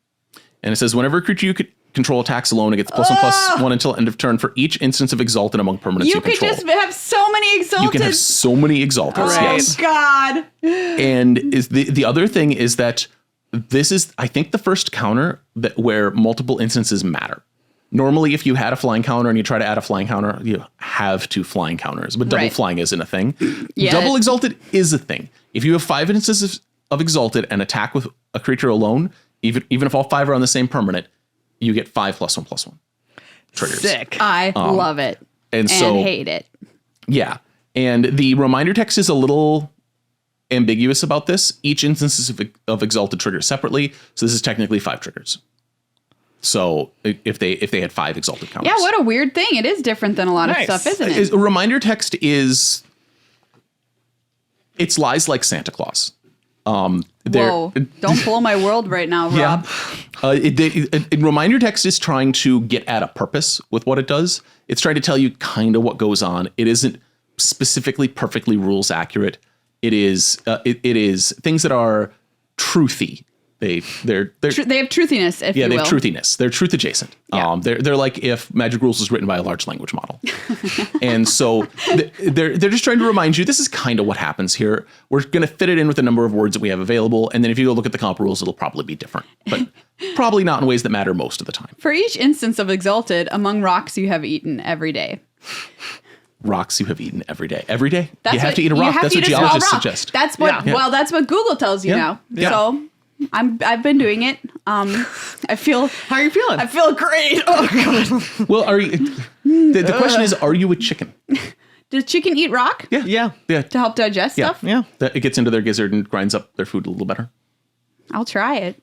And it says whenever a creature you control attacks alone, it gets +1/+1 until end of turn for each instance of Exalted among permanents you control. You could just have so many Exalted. You can have so many Exalteds, yes. Oh, God. And is the other thing is that this is, I think, the first counter where multiple instances matter. Normally, if you had a flying counter and you try to add a flying counter, you have 2 flying counters, but double flying isn't a thing. Yeah. Double Exalted is a thing. If you have 5 instances of Exalted and attack with a creature alone, even if all 5 are on the same permanent, you get 5 +1/+1 triggers. Sick. I love it and hate it. Yeah. And the reminder text is a little ambiguous about this. Each instance of Exalted triggers separately. So this is technically 5 triggers. So if they had 5 Exalted counters. Yeah, what a weird thing. It is different than a lot of stuff, isn't it? A reminder text it's lies like Santa Claus. Whoa, don't blow my world right now, Rob. Reminder text is trying to get at a purpose with what it does. It's trying to tell you kind of what goes on. It isn't specifically perfectly rules accurate. It is things that are truthy. They have truthiness, if you will. Yeah, they have truthiness. They're truth adjacent. Yeah. They're like if Magic Rules was written by a large language model. And so they're just trying to remind you, this is kind of what happens here. We're going to fit it in with the number of words that we have available. And then if you go look at the comp rules, it'll probably be different. But probably not in ways that matter most of the time. For each instance of Exalted, among rocks you have eaten every day. Rocks you have eaten every day. Every day? You have to eat a rock. That's what geologists suggest. That's what, well, that's what Google tells you now. Yeah. So I've been doing it. I feel. How are you feeling? I feel great. Oh God. Well, are you? The question is, are you a chicken? Does chicken eat rock? Yeah. To help digest stuff. Yeah. It gets into their gizzard and grinds up their food a little better. I'll try it.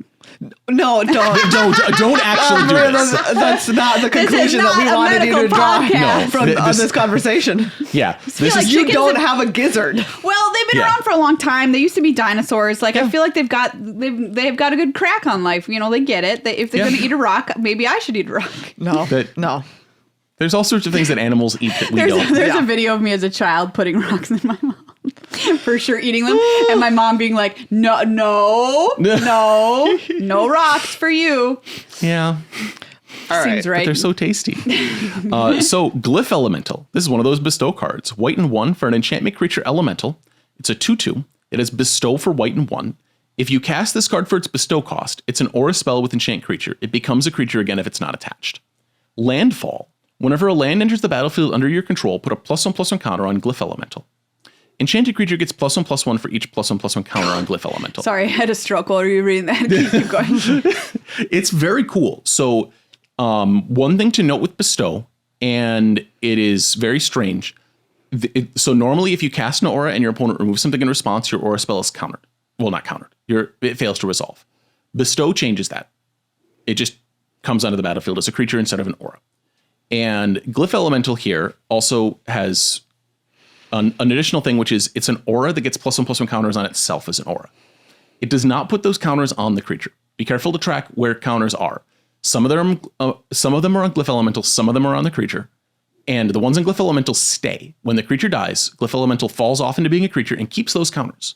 No, don't actually do this. That's not the conclusion that we wanted you to draw from this conversation. Yeah. You don't have a gizzard. Well, they've been around for a long time. They used to be dinosaurs. Like I feel like they've got a good crack on life. You know, they get it. If they're going to eat a rock, maybe I should eat a rock. No. There's all sorts of things that animals eat that we don't. There's a video of me as a child putting rocks in my mouth. For sure eating them. And my mom being like, no rocks for you. Yeah. All Seems right. But they're so tasty. So Glyph Elemental. This is one of those bestow cards. White and 1 for an enchantment creature elemental. It's a 2/2. It has bestow for white and 1. If you cast this card for its bestow cost, it's an aura spell with enchant creature. It becomes a creature again if it's not attached. Landfall. Whenever a land enters the battlefield under your control, put a +1/+1 counter on Glyph Elemental. Enchanted creature gets +1/+1 for each +1/+1 counter on Glyph Elemental. Sorry, I had a stroke while you were reading that. Keep going. It's very cool. So one thing to note with Bestow, and it is very strange. So normally if you cast an aura and your opponent removes something in response, your aura spell is countered. Well, not countered. It fails to resolve. Bestow changes that. It just comes onto the battlefield as a creature instead of an aura. And Glyph Elemental here also has an additional thing, which is it's an aura that gets +1/+1 counters on itself as an aura. It does not put those counters on the creature. Be careful to track where counters are. Some of them are on Glyph Elemental, some of them are on the creature. And the ones in Glyph Elemental stay. When the creature dies, Glyph Elemental falls off into being a creature and keeps those counters.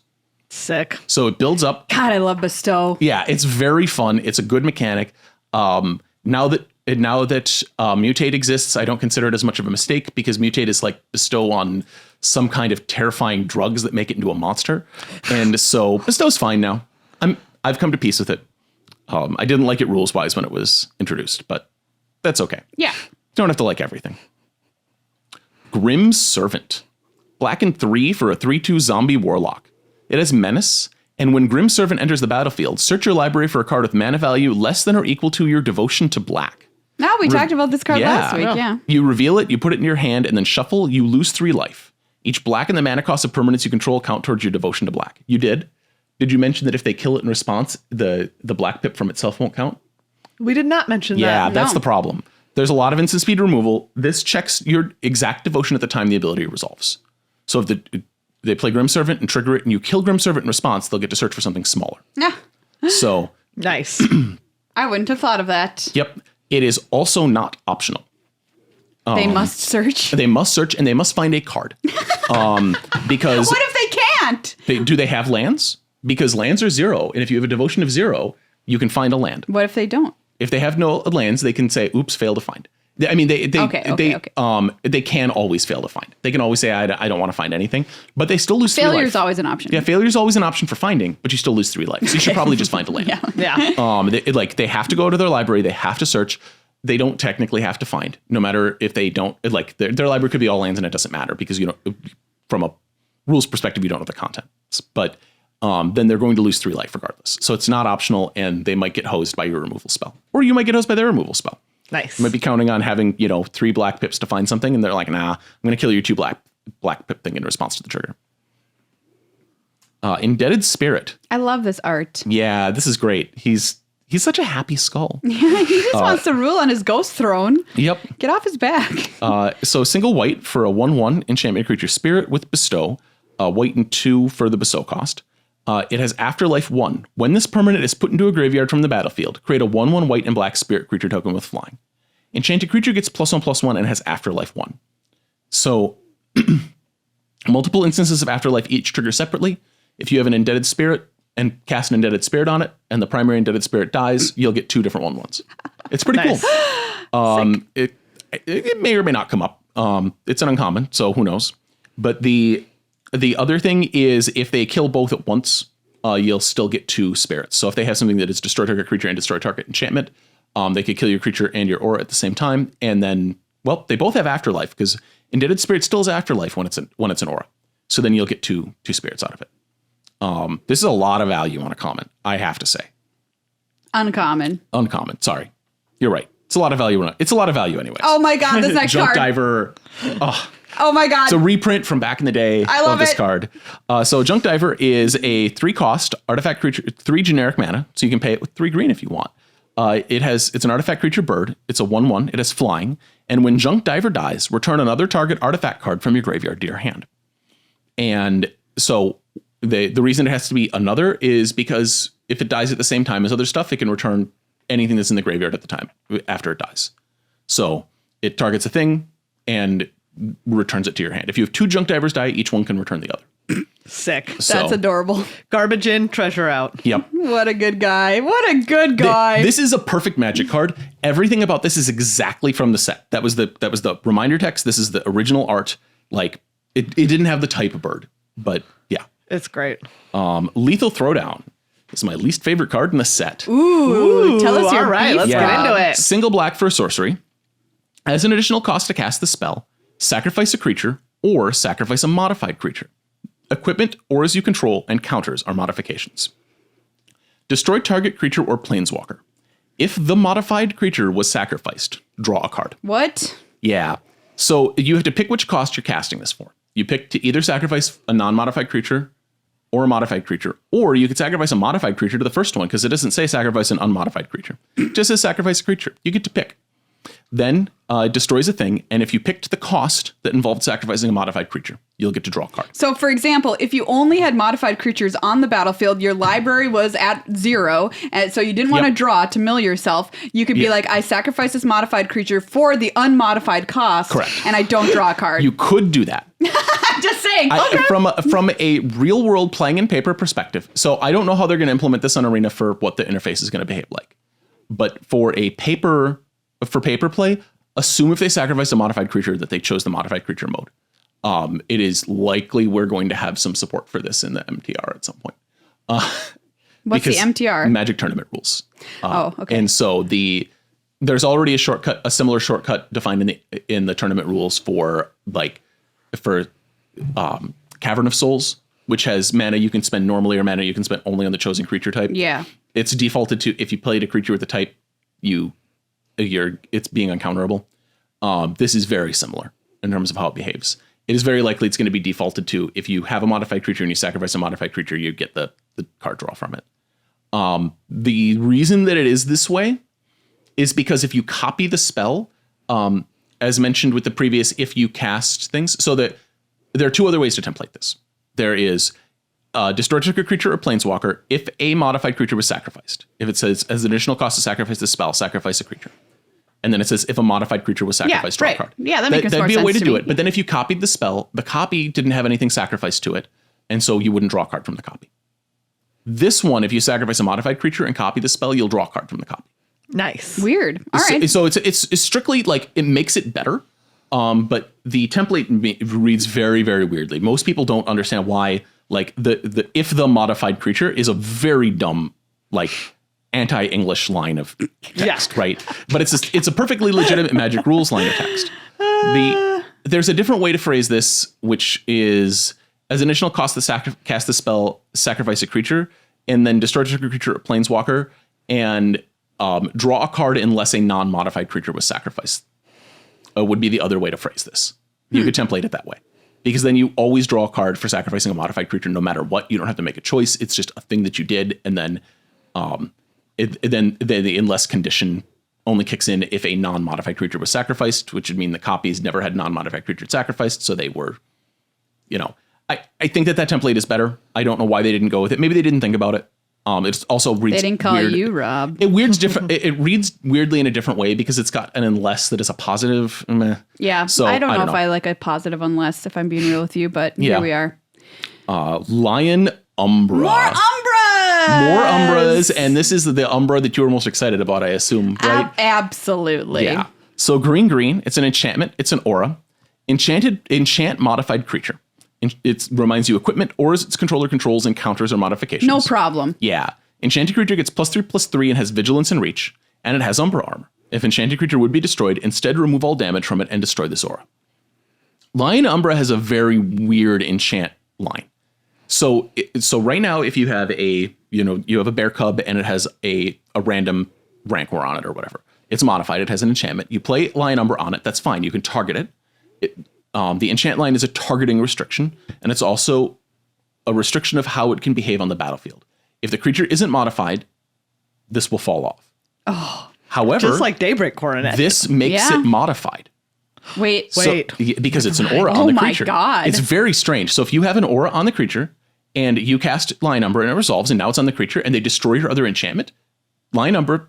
Sick. So it builds up. God, I love Bestow. Yeah, it's very fun. It's a good mechanic. Now that Mutate exists, I don't consider it as much of a mistake because Mutate is like Bestow on some kind of terrifying drugs that make it into a monster. And so Bestow's fine now. I've come to peace with it. I didn't like it rules-wise when it was introduced, but that's okay. Yeah. Don't have to like everything. Grim Servant. Black and 3 for a 3/2 zombie warlock. It has menace, and when Grim Servant enters the battlefield, search your library for a card with mana value less than or equal to your devotion to black. No, we talked about this card last week, yeah. You reveal it, you put it in your hand, and then shuffle, you lose 3 life. Each black and the mana cost of permanents you control count towards your devotion to black. You did? Did you mention that if they kill it in response, the black pip from itself won't count? We did not mention that. Yeah, that's the problem. There's a lot of instant speed removal. This checks your exact devotion at the time the ability resolves. So if they play Grim Servant and trigger it and you kill Grim Servant in response, they'll get to search for something smaller. Yeah. So nice. I wouldn't have thought of that. Yep. It is also not optional. They must search. They must search and they must find a card. Because what if they can't? Do they have lands? Because lands are 0. And if you have a devotion of 0, you can find a land. What if they don't? If they have no lands, they can say, oops, fail to find. I mean, they can always fail to find. They can always say, I don't want to find anything, but they still lose 3 life. Failure is always an option. Yeah, failure is always an option for finding, but you still lose 3 life. So you should probably just find a land. Yeah. They have to go to their library. They have to search. They don't technically have to find, no matter if they don't, like their library could be all lands and it doesn't matter because from a rules perspective, you don't know the content. But then they're going to lose 3 life regardless. So it's not optional and they might get hosed by your removal spell. Or you might get hosed by their removal spell. Nice. You might be counting on having, 3 black pips to find something and they're like, nah, I'm going to kill your 2 black pip thing in response to the trigger. Indebted Spirit. I love this art. Yeah, this is great. He's such a happy skull. He just wants to rule on his ghost throne. Yep. Get off his back. So single white for a 1/1 enchantment creature spirit with Bestow. White and 2 for the Bestow cost. It has Afterlife 1. When this permanent is put into a graveyard from the battlefield, create a 1/1 white and black spirit creature token with flying. Enchanted creature gets +1/+1 and has Afterlife 1. So multiple instances of Afterlife each trigger separately. If you have an Indebted Spirit and cast an Indebted Spirit on it, and the primary Indebted Spirit dies, you'll get 2 different 1/1s. It's pretty cool. It may or may not come up. It's an uncommon, so who knows? But the other thing is if they kill both at once, you'll still get 2 spirits. So if they have something that is destroy target creature and destroy target enchantment, they could kill your creature and your aura at the same time. And then, well, they both have Afterlife because Indebted Spirit still has Afterlife when it's an aura. So then you'll get 2 spirits out of it. This is a lot of value on a common, I have to say. Uncommon. Sorry. You're right. It's a lot of value. It's a lot of value anyways. Oh my God, this next Junk card. Diver. Oh my God. It's a reprint from back in the day. I love this it. card. So Junk Diver is a 3 cost artifact creature, 3 generic mana. So you can pay it with 3 green if you want. It's an artifact creature bird. It's a 1/1. It has flying. And when Junk Diver dies, return another target artifact card from your graveyard to your hand. And so the reason it has to be another is because if it dies at the same time as other stuff, it can return anything that's in the graveyard at the time after it dies. So it targets a thing and returns it to your hand. If you have 2 Junk Divers die, each one can return the other. Sick. That's adorable. Garbage in, treasure out. Yep. What a good guy. What a good guy. This is a perfect Magic card. Everything about this is exactly from the set. That was the reminder text. This is the original art. Like it didn't have the type of bird, but yeah. It's great. Lethal Throwdown. This is my least favorite card in the set. Ooh, tell us your all right, beef. let's get into it. Single black for a sorcery. As an additional cost to cast the spell, sacrifice a creature or sacrifice a modified creature. Equipment, auras you control, and counters are modifications. Destroy target creature or planeswalker. If the modified creature was sacrificed, draw a card. What? Yeah. So you have to pick which cost you're casting this for. You pick to either sacrifice a non-modified creature or a modified creature, or you could sacrifice a modified creature to the first one because it doesn't say sacrifice an unmodified creature. It just says sacrifice a creature. You get to pick. Then it destroys a thing, and if you picked the cost that involved sacrificing a modified creature, you'll get to draw a card. So, for example, if you only had modified creatures on the battlefield, your library was at 0, and so you didn't want to draw to mill yourself, you could be like, I sacrifice this modified creature for the unmodified cost, correct, and I don't draw a card. You could do that. Just saying. From a real world playing in paper perspective, so I don't know how they're going to implement this on Arena for what the interface is going to behave like. But for paper play, assume if they sacrifice a modified creature that they chose the modified creature mode. It is likely we're going to have some support for this in the MTR at some point. What's the MTR? Magic Tournament rules. Okay. And so there's already a similar shortcut defined in the tournament rules for Cavern of Souls, which has mana you can spend normally or mana you can spend only on the chosen creature type. Yeah. It's defaulted to if you played a creature with the type, it's being uncounterable. This is very similar in terms of how it behaves. It is very likely it's going to be defaulted to if you have a modified creature and you sacrifice a modified creature, you get the card draw from it. The reason that it is this way is because if you copy the spell, as mentioned with the previous, if you cast things, so that there are two other ways to template this. There is destroy target creature or planeswalker if a modified creature was sacrificed. If it says as an additional cost to sacrifice the spell, sacrifice a creature. And then it says if a modified creature was sacrificed, draw a card. Yeah, that makes more sense. That'd be a way to do me. it. But then if you copied the spell, the copy didn't have anything sacrificed to it, and so you wouldn't draw a card from the copy. This one, if you sacrifice a modified creature and copy the spell, you'll draw a card from the copy. Nice. Weird. All right. So it's strictly like it makes it better, but the template reads very, very weirdly. Most people don't understand why. Like the if the modified creature is a very dumb anti-English line of text, right? But it's a perfectly legitimate Magic Rules line of text. There's a different way to phrase this, which is as an additional cost to cast the spell, sacrifice a creature, and then destroy a creature or planeswalker, and draw a card unless a non-modified creature was sacrificed. Would be the other way to phrase this. You could template it that way. Because then you always draw a card for sacrificing a modified creature no matter what. You don't have to make a choice. It's just a thing that you did. And then the unless condition only kicks in if a non-modified creature was sacrificed, which would mean the copies never had non-modified creature sacrificed. So they were, I think that template is better. I don't know why they didn't go with it. Maybe they didn't think about it. It's also reads They didn't call weird. you, Rob. It reads different. It reads weirdly in a different way because it's got an unless that is a positive. Meh. Yeah. So I don't know if I like a positive unless, if I'm being real with you, but here we are. Lion Umbra. More Umbras. And this is the Umbra that you were most excited about, I assume, right? Absolutely. Yeah. So green. It's an enchantment. It's an aura. Enchant modified creature. It reminds you equipment, auras its controller controls, and counters or modifications. No problem. Yeah. Enchanted creature gets +3/+3 and has vigilance and reach, and it has Umbra armor. If enchanted creature would be destroyed, instead remove all damage from it and destroy this aura. Lion Umbra has a very weird enchant line. So right now, if you have you have a bear cub and it has a random rancor on it or whatever, it's modified. It has an enchantment. You play Lion Umbra on it. That's fine. You can target it. The enchant line is a targeting restriction, and it's also a restriction of how it can behave on the battlefield. If the creature isn't modified, this will fall off. Oh, however, just like Daybreak Coronet, this makes it modified. Wait, because it's an aura on the creature. Oh my God. It's very strange. So if you have an aura on the creature and you cast Lion Umbra and it resolves, and now it's on the creature and they destroy your other enchantment, Lion Umbra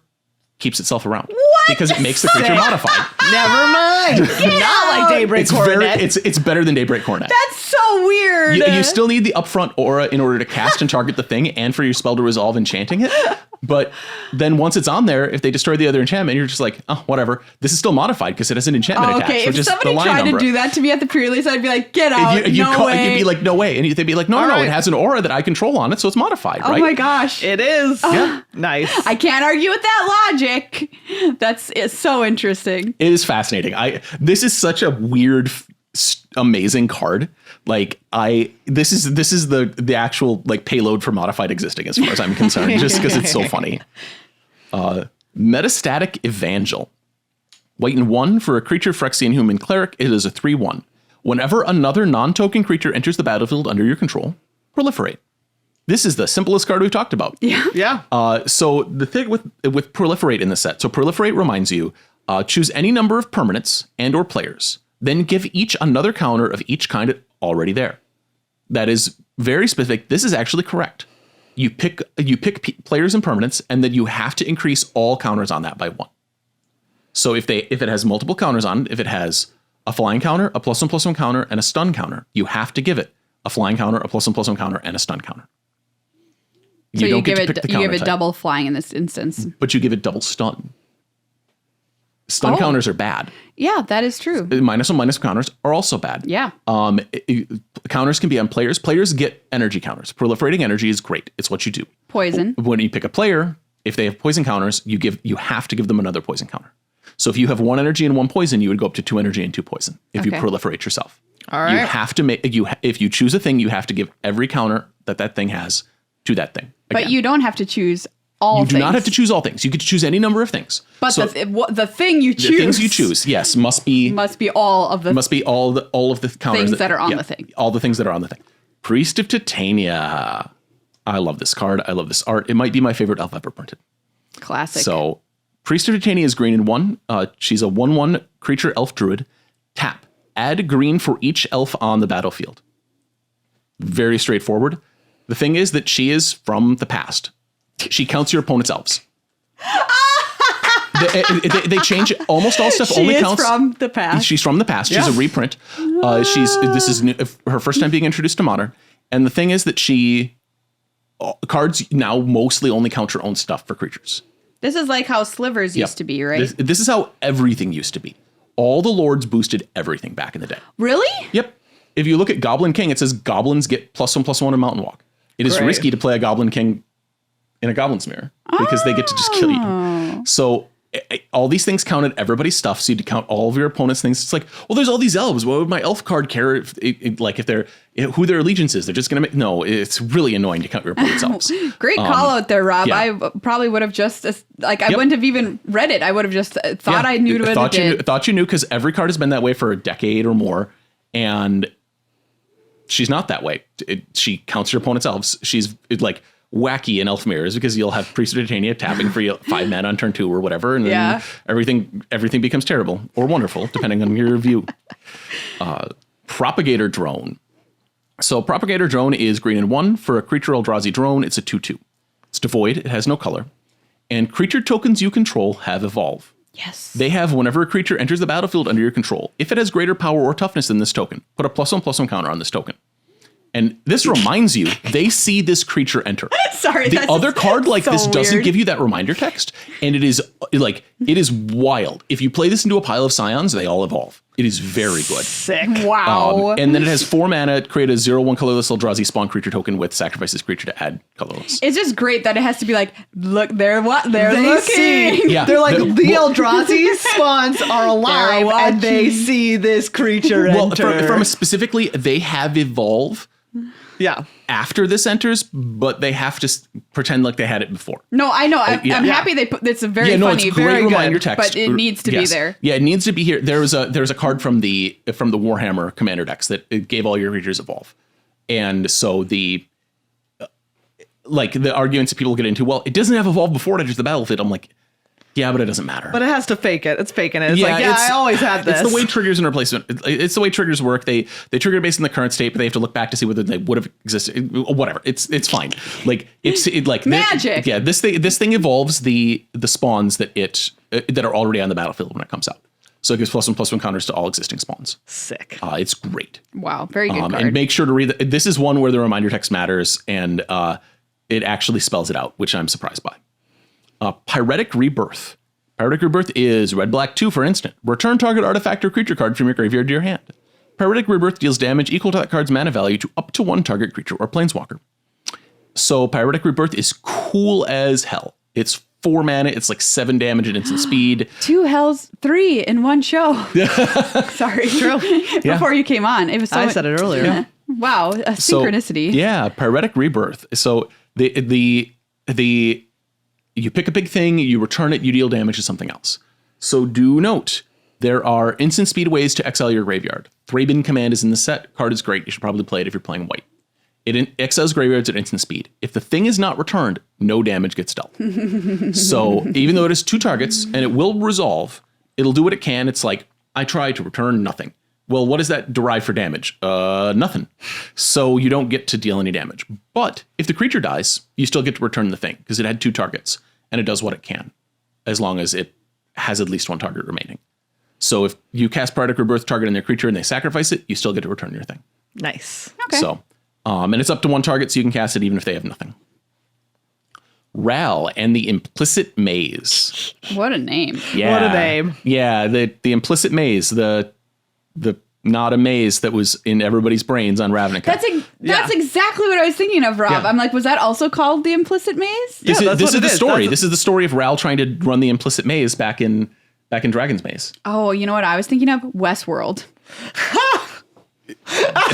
keeps itself around. What? Because it makes the creature modified. Never mind. Not like Daybreak Coronet. It's better than Daybreak Coronet. That's so weird. You still need the upfront aura in order to cast and target the thing and for your spell to resolve enchanting it. But then once it's on there, if they destroy the other enchantment, you're just like, oh, whatever. This is still modified because it has an enchantment attached. If somebody tried to do that to me at the pre-release, I'd be like, get out, way. You'd be like, no way. And they'd be like, no, it has an aura that I control on it, so it's modified, right? Oh my gosh. It is. Yeah. Nice. I can't argue with that logic. It's so interesting. It is fascinating. This is such a weird amazing card. Like this is the actual like payload for modified existing as far as I'm concerned, just because it's so funny. Metastatic Evangel. White and 1 for a creature Phyrexian Human Cleric. It is a 3/1. Whenever another non-token creature enters the battlefield under your control, proliferate. This is the simplest card we've talked about. Yeah. So the thing with proliferate in the set. So proliferate reminds you, choose any number of permanents and or players, then give each another counter of each kind already there. That is very specific. This is actually correct. You pick players and permanents, and then you have to increase all counters on that by 1. So if it has multiple counters on it, if it has a flying counter, a +1/+1 counter, and a stun counter, you have to give it a flying counter, a +1/+1 counter, and a stun counter. So you give it double flying in this instance. But you give it double stun. Stun counters are bad. Yeah, that is true. -1/- counters are also bad. Yeah. Counters can be on players. Players get energy counters. Proliferating energy is great. It's what you do. Poison. When you pick a player, if they have poison counters, you have to give them another poison counter. So if you have 1 energy and 1 poison, you would go up to 2 energy and 2 poison if you proliferate yourself. All right. You have to if you choose a thing, you have to give every counter that thing has to that thing. Again. But you don't have to choose all things. You do not have to choose all things. You get to choose any number of things. But so the thing you choose. The things you choose, yes, must be all of the counters things that are on the thing. All the things that are on the thing. Priest of Titania. I love this card. I love this art. It might be my favorite elf ever printed. Classic. So Priest of Titania is green and 1. She's a 1/1 creature elf druid. Tap. Add green for each elf on the battlefield. Very straightforward. The thing is that she is from the past. She counts your opponent's elves. they change almost all stuff. She only is counts from the past. She's from the past. She's a reprint. This is new, her first time being introduced to Modern. And the thing is that cards now mostly only count your own stuff for creatures. This is like how slivers used to be, right? This is how everything used to be. All the lords boosted everything back in the day. Really? Yep. If you look at Goblin King, it says goblins get +1/+1 in Mountain Walk. It is risky to play a Goblin King in a Goblin's Mirror because they get to just kill you. So all these things counted everybody's stuff. So you had to count all of your opponent's things. It's like, well, there's all these elves. What would my elf card care if they're who their allegiance is? They're just going to make. No, it's really annoying to count your opponent's elves. Great call out there, Rob. Yeah. I probably would have just I wouldn't have even read it. I would have just thought I knew what it did. Thought you knew because every card has been that way for a decade or more. And she's not that way. She counts your opponent's elves. She's like wacky in elf mirrors because you'll have Priest of Titania tapping for 5 mana on turn 2 or whatever, and then everything becomes terrible or wonderful depending on your view. Propagator Drone. So Propagator Drone is green and 1 for a creature Eldrazi drone. It's a 2/2. It's devoid. It has no color, and creature tokens you control have evolve. Yes. They have whenever a creature enters the battlefield under your control. If it has greater power or toughness than this token, put a +1/+1 counter on this token. And this reminds you, they see this creature enter. Sorry, the other card like so this doesn't weird. give you that reminder text, and it is wild. If you play this into a pile of scions, they all evolve. It is very good. Sick. Wow. And then it has 4 mana. Create a 0/1 colorless Eldrazi spawn creature token with sacrifice this creature to add colorless. It's just great that it has to be like, look, they're looking. Yeah, They're like, the Eldrazi spawns are alive and they see this creature enter. From specifically, they have evolve. Yeah. After this enters, but they have to pretend like they had it before. No, I know. I'm happy they put. It's a very funny, it's great very reminder good, text, but it needs to be there. Yeah, it needs to be here. There's a card from the Warhammer Commander decks that it gave all your creatures evolve, and so the arguments that people get into. Well, it doesn't have evolve before it enters the battlefield. I'm like, yeah, but it doesn't matter. But it has to fake it. It's faking it. It's I always had this. It's the way triggers and replacement. It's the way triggers work. They trigger based on the current state, but they have to look back to see whether they would have existed. Whatever. It's fine. Like magic. This thing evolves the spawns that are already on the battlefield when it comes out. So it gives +1/+1 counters to all existing spawns. Sick. It's great. Wow, very good card. And make sure to read. This is one where the reminder text matters, and it actually spells it out, which I'm surprised by. Pyretic Rebirth. Pyretic Rebirth is red-black 2 for instant. Return target artifact or creature card from your graveyard to your hand. Pyretic Rebirth deals damage equal to that card's mana value to up to 1 target creature or planeswalker. So Pyretic Rebirth is cool as hell. It's 4 mana. It's like 7 damage and instant speed. 2 hells, 3 in one show. Sorry. True. Before you came on. It was so I said it earlier. Yeah. Wow, a synchronicity. So, yeah, Pyretic Rebirth. So the you pick a big thing, you return it, you deal damage to something else. So do note, there are instant speed ways to exile your graveyard. Thraben Command is in the set. Card is great. You should probably play it if you're playing white. It exiles graveyards at instant speed. If the thing is not returned, no damage gets dealt. So even though it has 2 targets and it will resolve, it'll do what it can. It's like, I try to return nothing. Well, what does that derive for damage? Nothing. So you don't get to deal any damage. But if the creature dies, you still get to return the thing because it had 2 targets and it does what it can as long as it has at least 1 target remaining. So if you cast Pyretic Rebirth target in their creature and they sacrifice it, you still get to return your thing. Nice. Okay. So, and it's up to 1 target, so you can cast it even if they have nothing. Ral and the Implicit Maze. What a name. Yeah. What a name. Yeah, the Implicit Maze, the not a maze that was in everybody's brains on Ravnica. That's exactly what I was thinking of, Rob. Yeah. I'm like, was that also called the Implicit Maze? Yeah, this is the story. This is the story of Ral trying to run the Implicit Maze back in Dragon's Maze. Oh, you know what I was thinking of? Westworld.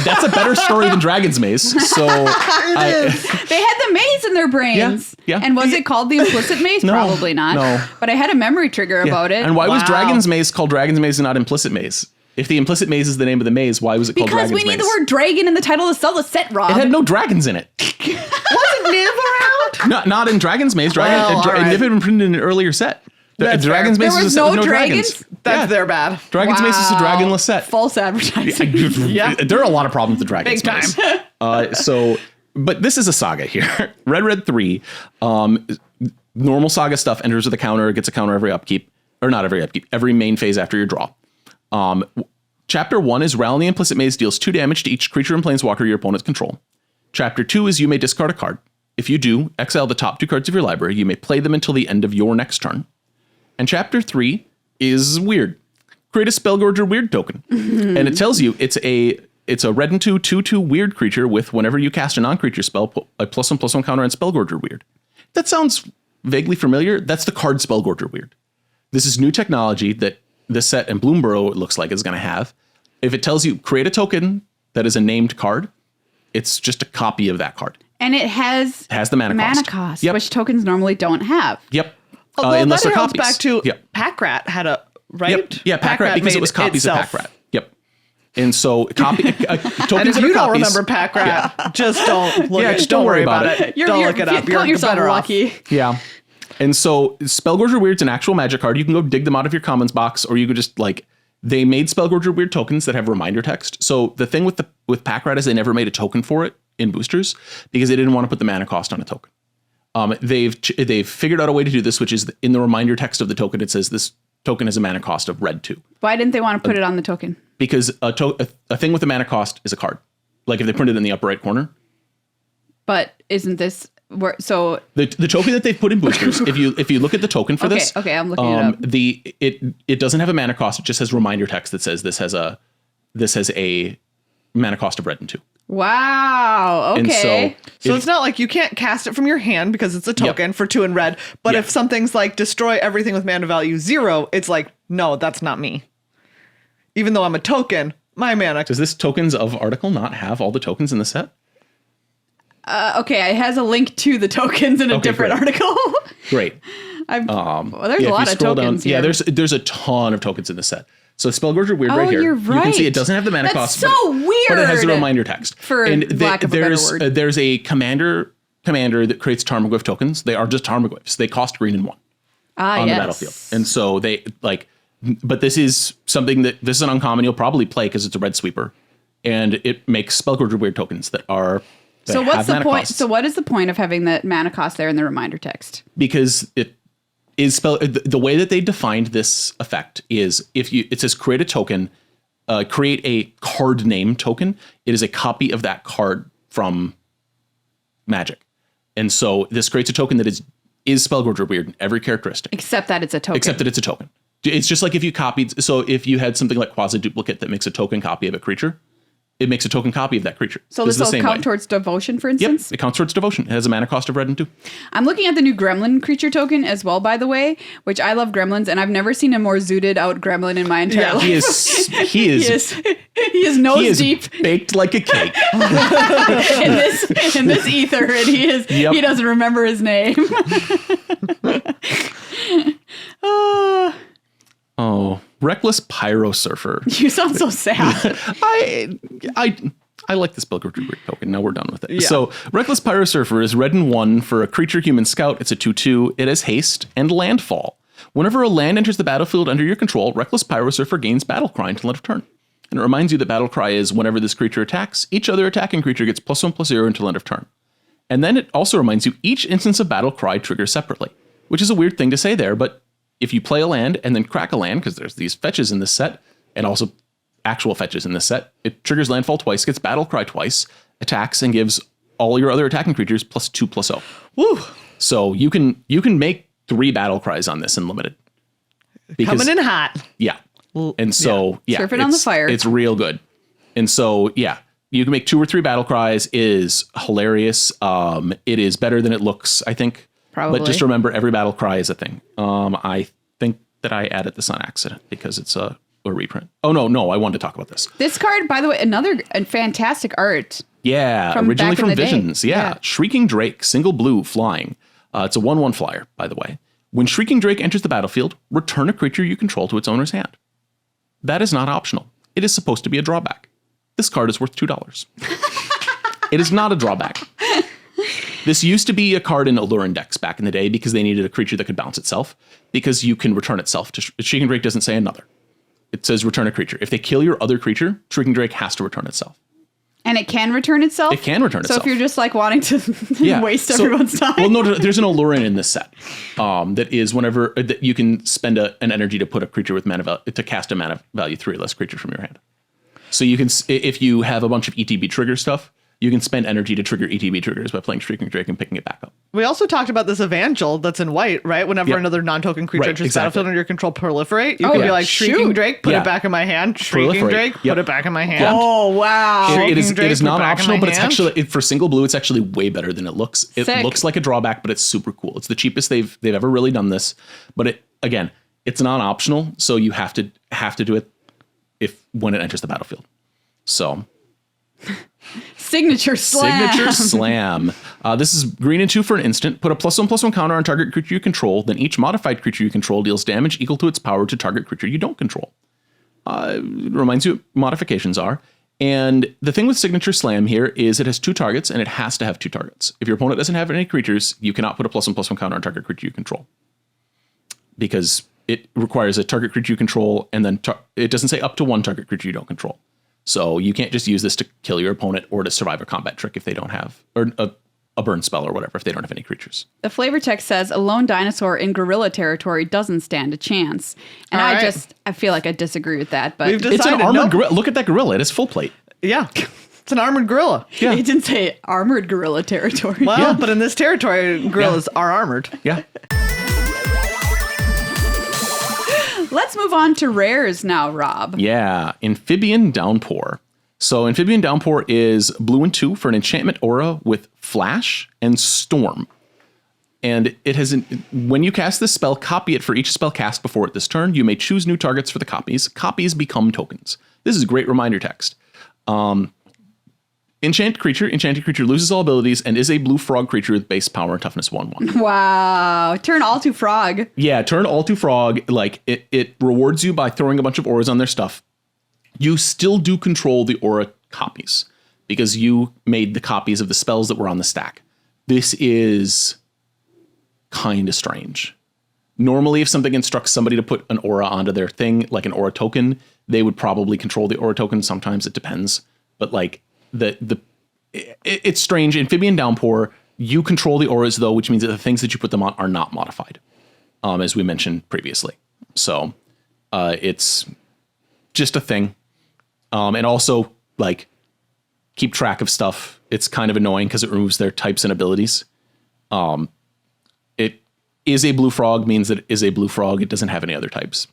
That's a better story than Dragon's Maze. So They had the maze in their brains. Yeah. And was it called the Implicit Maze? No, Probably not. no. But I had a memory trigger about it. And why was Wow. Dragon's Maze called Dragon's Maze and not Implicit Maze? If the Implicit Maze is the name of the maze, why was it called Because Dragon's we Maze? need the word dragon in the title to sell the set, Rob. It had no dragons in it. Wasn't Niv around? Not in Dragon's Maze. Well, all right. Niv had been printed in an earlier set. That's Dragon's fair. Maze There was a was set with no no dragons? dragons. That's their bad. Dragon's Maze is a dragonless set. False advertising. Yeah. There are a lot of problems with Dragon's Big Maze. But this is a saga here. Red 3, normal saga stuff enters with a counter, gets a counter every upkeep, or not every upkeep, every main phase after your draw. Chapter 1 is Ral in the Implicit Maze deals 2 damage to each creature and planeswalker your opponents control. Chapter 2 is you may discard a card. If you do, exile the top 2 cards of your library. You may play them until the end of your next turn. And Chapter 3 is weird. Create a Spellgorger Weird token. And it tells you it's a red and 2/2/2 weird creature with whenever you cast a non-creature spell, put a +1/+1 counter on Spellgorger Weird. That sounds vaguely familiar. That's the card Spellgorger Weird. This is new technology that this set and Bloomborough, it looks like, is going to have. If it tells you create a token that is a named card, it's just a copy of that card. And it has the mana cost. Yep. which tokens normally don't have. Yep. Although unless that they're comes copies. back to Yep. Packrat had a, right? Yep. Yeah, Packrat because it was copies of Packrat. Yep. And so tokens And if that are you don't copies- remember Packrat, just don't look just don't worry about it. Don't look it up. Count yourself better off. lucky. Yeah. And so Spellgorger Weird's an actual magic card. You can go dig them out of your commons box, or you could just they made Spellgorger Weird tokens that have reminder text. So the thing with Packrat is they never made a token for it in boosters because they didn't want to put the mana cost on a token. They've figured out a way to do this, which is in the reminder text of the token, it says this token has a mana cost of red 2. Why didn't they want to put it on the token? Because a thing with a mana cost is a card. Like if they print it in the upper right corner. But isn't this so the token that they've put in boosters? if you look at the token for this, okay, I'm looking it up. It doesn't have a mana cost. It just has reminder text that says this has a mana cost of red and 2. Wow. Okay. And So it's not like you can't cast it from your hand because it's a token for 2 in red. But if something's like destroy everything with mana value 0, it's like, no, that's not me. Even though I'm a token, my mana. Does this Tokens of article not have all the tokens in the set? Okay, it has a link to the tokens in a different article. Great. There's Yeah, a lot of tokens here. Yeah, there's a ton of tokens in the set. So Spellgorger Weird right here. You're right. You can see it doesn't have the mana That's cost. so weird. But it has a reminder text. For lack of a better word. There's a commander that creates Tarmogoyf tokens. They are just Tarmogoyfs. They cost green and 1 on the battlefield. And so they but this is something this is an uncommon you'll probably play because it's a red sweeper. And it makes Spellgorger Weird tokens that are So what's the mana point? costs. So what is the point of having the mana cost there in the reminder text? Because it is the way that they defined this effect is it says create a token, create a card name token. It is a copy of that card from Magic. And so this creates a token that is Spellgorger Weird in every characteristic. Except that it's a token. Except that it's a token. It's just like if you copied, so if you had something like Quasi Duplicate that makes a token copy of a creature, it makes a token copy of that creature. So this will count towards devotion, for instance? Yep, it counts towards devotion. It has a mana cost of red and 2. I'm looking at the new gremlin creature token as well, by the way, which I love gremlins, and I've never seen a more zooted out gremlin in my entire life. He is nose deep. Baked like a cake. in this ether, and he doesn't remember his name. Oh, Reckless Pyro Surfer. You sound so sad. I like this Pilgrim token. Now we're done with it. Yeah. So Reckless Pyro Surfer is red and 1 for a creature human scout. It's a 2/2. It has haste and landfall. Whenever a land enters the battlefield under your control, Reckless Pyro Surfer gains battle cry until end of turn. And it reminds you that battle cry is whenever this creature attacks, each other attacking creature gets +1/+0 until end of turn. And then it also reminds you each instance of battle cry triggers separately, which is a weird thing to say there, but if you play a land and then crack a land, because there's these fetches in this set, and also actual fetches in this set, it triggers landfall twice, gets battle cry twice, attacks, and gives all your other attacking creatures +2/+0. Woo! So you can make 3 battle cries on this in limited. Coming in hot. Yeah. And so, surfing on the fire. It's real good. And so, yeah, you can make 2 or 3 battle cries. It is hilarious. It is better than it looks, I think. Probably. But just remember, every battle cry is a thing. I think that I added this on accident because it's a reprint. Oh, no, I wanted to talk about this. This card, by the way, another fantastic art. Yeah, originally from Visions. Yeah. Shrieking Drake, single blue, flying. It's a 1/1 flyer, by the way. When Shrieking Drake enters the battlefield, return a creature you control to its owner's hand. That is not optional. It is supposed to be a drawback. This card is worth $2. It is not a drawback. This used to be a card in Allurin decks back in the day because they needed a creature that could bounce itself, because you can return itself. Shrieking Drake doesn't say another. It says return a creature. If they kill your other creature, Shrieking Drake has to return itself. And it can return itself? It can return itself. So if you're just like wanting to waste everyone's time. Well, no, there's an Allurin in this set that is whenever that you can spend an energy to put a creature with to cast a mana value 3 or less creature from your hand. So you can, if you have a bunch of ETB trigger stuff, you can spend energy to trigger ETB triggers by playing Shrieking Drake and picking it back up. We also talked about this Evangel that's in white, right? Whenever another non-token creature enters battlefield under your control, proliferate. You can be like, Shrieking Drake, put it back in my hand. Shrieking Drake, put it back in my hand. Oh, wow. It is not optional, but it's actually, for single blue, it's actually way better than it looks. It looks like a drawback, but it's super cool. It's the cheapest they've ever really done this. But again, it's not optional, so you have to do it when it enters the battlefield. So... Signature Slam. This is green and 2 for an instant. Put a +1/+1 counter on target creature you control. Then each modified creature you control deals damage equal to its power to target creature you don't control. It reminds you what modifications are. And the thing with Signature Slam here is it has 2 targets, and it has to have 2 targets. If your opponent doesn't have any creatures, you cannot put a +1/+1 counter on target creature you control, because it requires a target creature you control, and then it doesn't say up to 1 target creature you don't control. So you can't just use this to kill your opponent or to survive a combat trick if they don't have, or a burn spell or whatever, if they don't have any creatures. The flavor text says a lone dinosaur in gorilla territory doesn't stand a chance. And I feel like I disagree with that, but it's an armored gorilla. Look at that gorilla. It is full plate. Yeah. It's an armored gorilla. Yeah. It didn't say armored gorilla territory. Well, but in this territory, gorillas are armored. Yeah. Let's move on to rares now, Rob. Yeah, Amphibian Downpour. So Amphibian Downpour is blue and 2 for an enchantment aura with flash and storm. And it has, when you cast this spell, copy it for each spell cast before it this turn. You may choose new targets for the copies. Copies become tokens. This is a great reminder text. Enchanted creature loses all abilities and is a blue frog creature with base power and toughness 1/1. Wow. Turn all to frog. Yeah, turn all to frog. Like it rewards you by throwing a bunch of auras on their stuff. You still do control the aura copies because you made the copies of the spells that were on the stack. This is kind of strange. Normally, if something instructs somebody to put an aura onto their thing, like an aura token, they would probably control the aura token. Sometimes it depends. But like it's strange. Amphibian Downpour, you control the auras though, which means that the things that you put them on are not modified, as we mentioned previously. So it's just a thing. And also like keep track of stuff. It's kind of annoying because it removes their types and abilities. It is a blue frog means that it is a blue frog. It doesn't have any other types.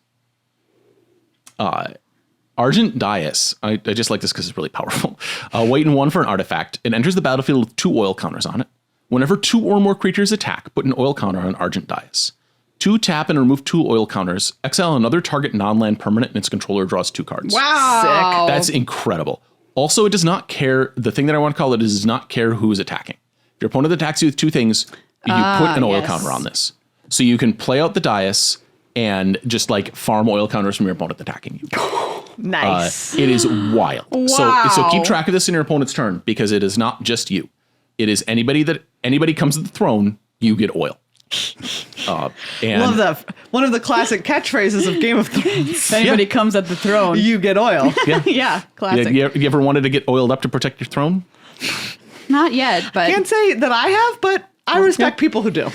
Argent Dais. I just like this because it's really powerful. White and 1 for an artifact. It enters the battlefield with 2 oil counters on it. Whenever 2 or more creatures attack, put an oil counter on Argent Dais. 2 tap and remove 2 oil counters. Exile another target non-land permanent and its controller draws 2 cards. Wow. Sick. That's incredible. Also, it does not care. The thing that I want to call it is does not care who's attacking. If your opponent attacks you with 2 things, you put an oil counter on this. So you can play out the dais and just like farm oil counters from your opponent attacking you. Nice. It is wild. Wow. So keep track of this in your opponent's turn because it is not just you. It is anybody comes to the throne, you get oil. And Love that. One of the classic catchphrases of Game of Thrones. If anybody comes at the throne. You get oil. Yeah, classic. You ever wanted to get oiled up to protect your throne? Not yet, but Can't say that I have, but I respect people who do.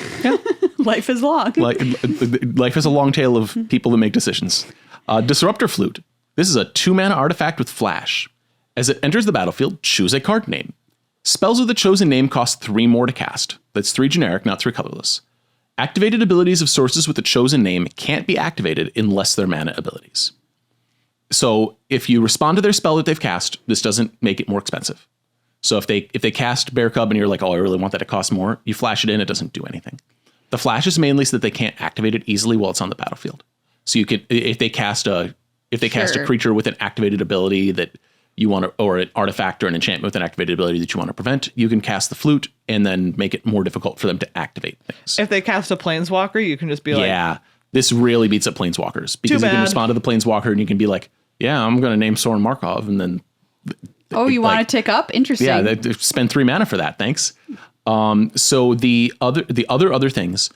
life is long. Life is a long tale of people that make decisions. Disruptor Flute. This is a 2-mana artifact with flash. As it enters the battlefield, choose a card name. Spells with the chosen name cost 3 more to cast. That's 3 generic, not 3 colorless. Activated abilities of sources with the chosen name can't be activated unless they're mana abilities. So if you respond to their spell that they've cast, this doesn't make it more expensive. So if they cast Bear Cub and you're like, oh, I really want that to cost more, you flash it in, it doesn't do anything. The flash is mainly so that they can't activate it easily while it's on the battlefield. So you could, if they cast a creature with an activated ability that you want to, or an artifact or an enchantment with an activated ability that you want to prevent, you can cast the flute and then make it more difficult for them to activate things. If they cast a planeswalker, you can just be like, yeah, this really beats up planeswalkers because you can respond to the planeswalker and you can be like, yeah, I'm going to name Soren Markov and then. Oh, you want to tick up? Interesting. Yeah, spend 3 mana for that. Thanks. So the other things,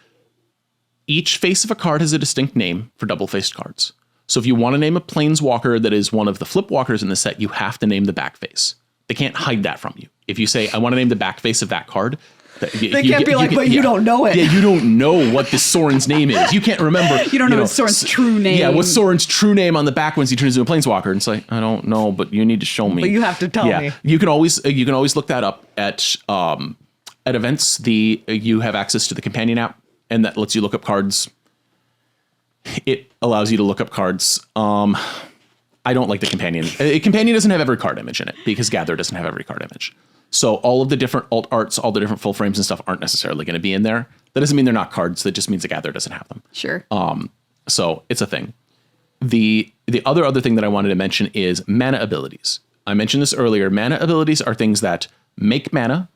each face of a card has a distinct name for double-faced cards. So if you want to name a planeswalker that is one of the flip walkers in the set, you have to name the back face. They can't hide that from you. If you say, I want to name the back face of that card, they can't be like, but you don't know it. Yeah, you don't know what this Soren's name is. You can't remember. You don't know Soren's true name. Yeah, what's Soren's true name on the back once he turns into a planeswalker? And it's like, I don't know, but you need to show me. But you have to tell me. You can always look that up at events. You have access to the companion app, and that lets you look up cards. It allows you to look up cards. I don't like the companion. Companion doesn't have every card image in it because Gather doesn't have every card image. So all of the different alt arts, all the different full frames and stuff aren't necessarily going to be in there. That doesn't mean they're not cards. That just means the Gather doesn't have them. Sure. So it's a thing. The other thing that I wanted to mention is mana abilities. I mentioned this earlier. Mana abilities are things that make mana,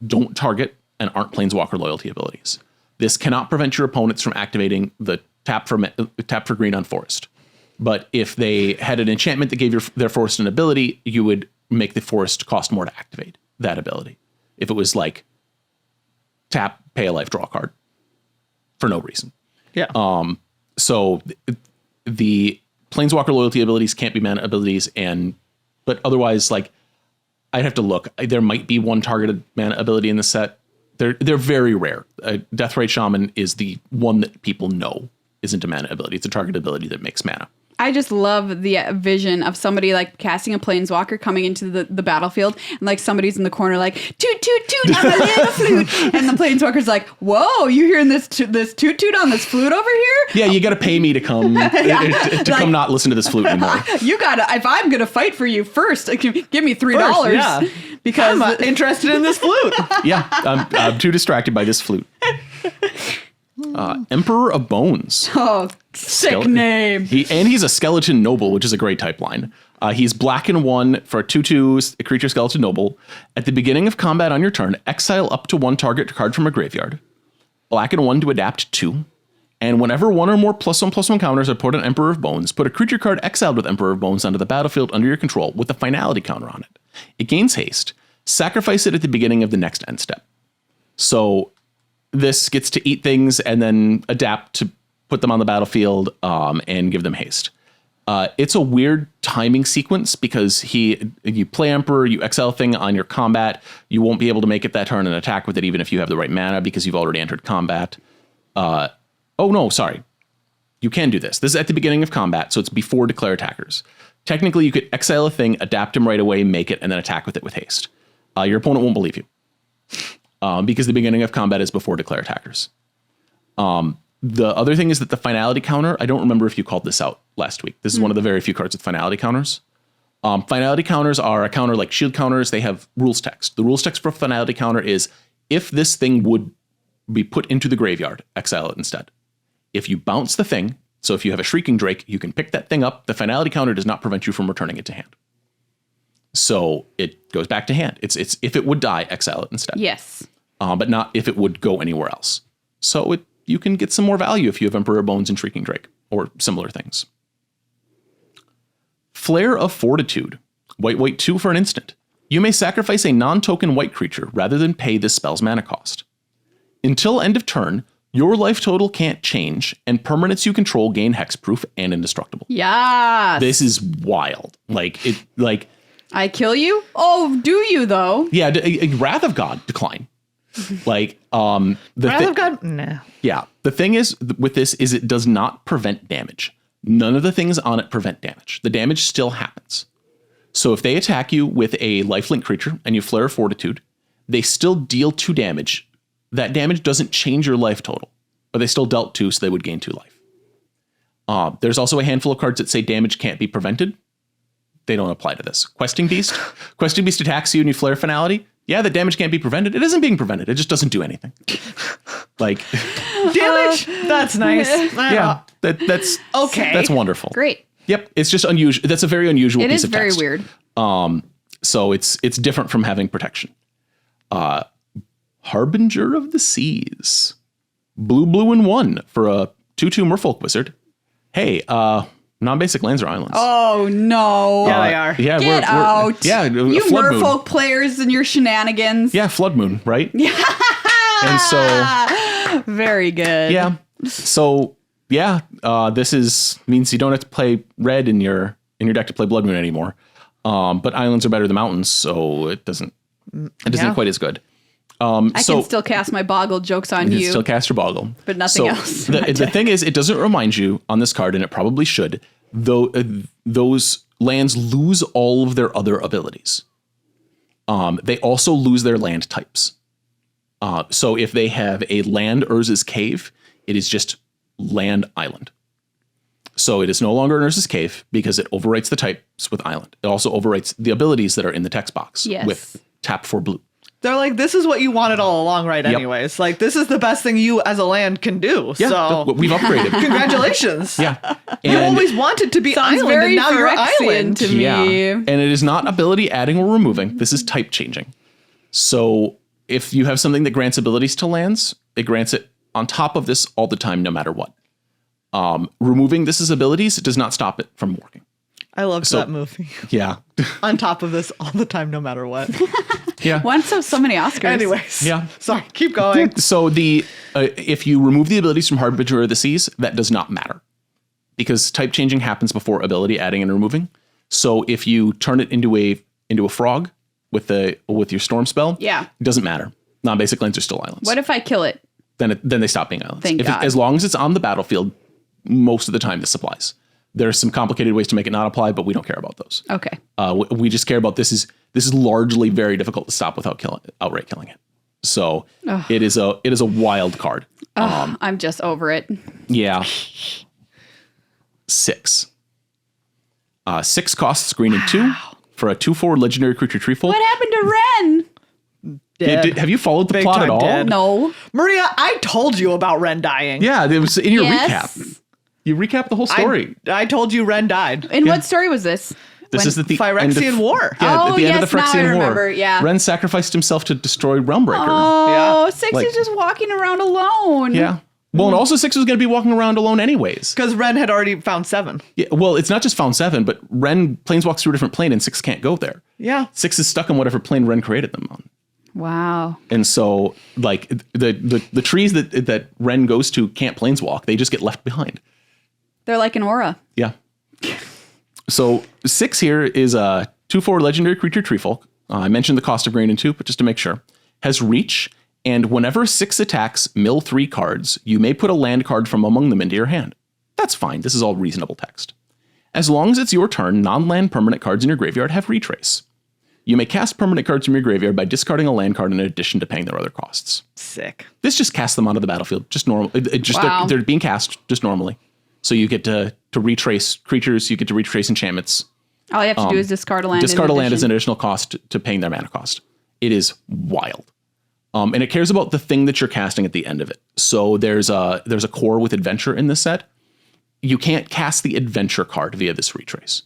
don't target, and aren't planeswalker loyalty abilities. This cannot prevent your opponents from activating the tap for green on forest. But if they had an enchantment that gave their forest an ability, you would make the forest cost more to activate that ability. If it was like tap, pay a life, draw a card for no reason. Yeah. So the planeswalker loyalty abilities can't be mana abilities, but otherwise, like, I'd have to look. There might be one targeted mana ability in the set. They're very rare. Deathrite Shaman is the one that people know isn't a mana ability. It's a target ability that makes mana. I just love the vision of somebody like casting a planeswalker coming into the battlefield, and like somebody's in the corner like toot toot toot, I'm a little flute, and the planeswalker's like, whoa, you hearing this toot toot on this flute over here? Yeah, you got to pay me to come to come not listen to this flute anymore. You gotta, if I'm gonna fight for you first, give me $3. Yeah. Because I'm interested in this flute. Yeah, I'm too distracted by this flute. Emperor of Bones. Oh, sick name. He's a skeleton noble, which is a great type line. He's black and 1 for a 2/2 a creature skeleton noble. At the beginning of combat on your turn, exile up to 1 target card from a graveyard. Black and 1 to adapt 2. And whenever 1 or more +1/+1 counters are put on Emperor of Bones, put a creature card exiled with Emperor of Bones onto the battlefield under your control with a finality counter on it. It gains haste. Sacrifice it at the beginning of the next end step. So this gets to eat things and then adapt to put them on the battlefield and give them haste. It's a weird timing sequence because you play Emperor, you exile a thing on your combat, you won't be able to make it that turn and attack with it even if you have the right mana because you've already entered combat. Oh no, sorry. You can do this. This is at the beginning of combat, so it's before declare attackers. Technically, you could exile a thing, adapt him right away, make it, and then attack with it with haste. Your opponent won't believe you. Because the beginning of combat is before declare attackers. The other thing is that the finality counter, I don't remember if you called this out last week. This is one of the very few cards with finality counters. Finality counters are a counter like shield counters. They have rules text. The rules text for finality counter is if this thing would be put into the graveyard, exile it instead. If you bounce the thing, so if you have a Shrieking Drake, you can pick that thing up. The finality counter does not prevent you from returning it to hand. So it goes back to hand. It's if it would die, exile it instead. Yes. But not if it would go anywhere else. So you can get some more value if you have Emperor Bones and Shrieking Drake or similar things. Flare of Fortitude. White 2 for an instant. You may sacrifice a non-token white creature rather than pay this spell's mana cost. Until end of turn, your life total can't change, and permanents you control gain hexproof and indestructible. Yes. This is wild. I kill you? Oh, do you though? Yeah, Wrath of God, decline. Wrath of God? Nah. Yeah. The thing is with this is it does not prevent damage. None of the things on it prevent damage. The damage still happens. So if they attack you with a lifelink creature and you flare Fortitude, they still deal 2 damage. That damage doesn't change your life total, but they still dealt 2, so they would gain 2 life. There's also a handful of cards that say damage can't be prevented. They don't apply to this. Questing Beast. Questing Beast attacks you and you flare Finality. Yeah, the damage can't be prevented. It isn't being prevented. It just doesn't do anything. Damage? That's nice. Yeah, that's okay. That's wonderful. Great. Yep, it's just unusual. That's a very unusual piece of text. It is very weird. So it's different from having protection. Harbinger of the Seas. Blue and 1 for a 2/2 Merfolk Wizard. Hey, non-basic lands are islands. Oh no. Yeah, they are. Yeah, Get out. Yeah, you Flood merfolk Moon. players and your shenanigans. Yeah, Flood Moon, right? Yeah. And so very good. yeah. So yeah, this means you don't have to play red in your deck to play Blood Moon anymore. But islands are better than mountains, so it doesn't quite as good. I can still cast my Boggle jokes on you. You can still cast your Boggle. But nothing else. The thing is, it doesn't remind you on this card, and it probably should, though those lands lose all of their other abilities. They also lose their land types. So if they have a land Urza's Cave, it is just land island. So it is no longer an Urza's Cave because it overwrites the types with island. It also overwrites the abilities that are in the text box with tap for blue. They're like, this is what you wanted all along, right? Yep. Anyways, like this is the best thing you as a land can do. Yeah, so we've upgraded. Congratulations. Yeah. You always wanted to be Sounds island, very and now you're Phyrexian island. to me. Yeah. And it is not ability adding or removing. This is type changing. So if you have something that grants abilities to lands, it grants it on top of this all the time, no matter what. Removing this as abilities does not stop it from working. I loved that movie. Yeah. On top of this all the time, no matter what. Yeah. Won so many Oscars. Anyways. Yeah. Sorry, keep going. So if you remove the abilities from Harbinger of the Seas, that does not matter because type changing happens before ability adding and removing. So if you turn it into a frog with your storm spell, it doesn't matter. Non-basic lands are still islands. What if I kill it? Then they stop being islands. Thank God. As long as it's on the battlefield, most of the time this applies. There's some complicated ways to make it not apply, but we don't care about those. Okay. We just care about this is largely very difficult to stop without outright killing it. So it is a wild card. I'm just over it. Yeah. 6. 6 costs green and 2 for a 2/4 legendary creature treefolk. What happened to Ren? Dead. Have you followed the Big plot at time all? dead. No. Maria, I told you about Ren dying. Yeah, it was in your Yes. recap. You recap the whole story. I told you Ren died. And what story was this? This is at the end Phyrexian of, War. Yeah, Oh, at the end yes, of the now I Phyrexian War. remember, yeah. Ren sacrificed himself to destroy Realmbreaker. Oh, Yeah. 6 Like- is just walking around alone. Yeah. Well, and also 6 was going to be walking around alone anyways. Because Ren had already found 7. Yeah, well, it's not just found 7, but Ren planeswalks through a different plane and 6 can't go there. Yeah. 6 is stuck in whatever plane Ren created them on. Wow. And so, like, the trees that Ren goes to can't planeswalk. They just get left behind. They're like an aura. Yeah. So 6 here is a 2/4 legendary creature treefolk. I mentioned the cost of green and 2, but just to make sure. Has reach, and whenever 6 attacks mill 3 cards, you may put a land card from among them into your hand. That's fine. This is all reasonable text. As long as it's your turn, non-land permanent cards in your graveyard have retrace. You may cast permanent cards from your graveyard by discarding a land card in addition to paying their other costs. Sick. This just casts them onto the battlefield, just normal. Wow. They're being cast just normally. So you get to retrace creatures, you get to retrace enchantments. All you have to do is discard a land. Discard a land as an additional cost to paying their mana cost. It is wild. And it cares about the thing that you're casting at the end of it. So there's a core with adventure in this set. You can't cast the adventure card via this retrace.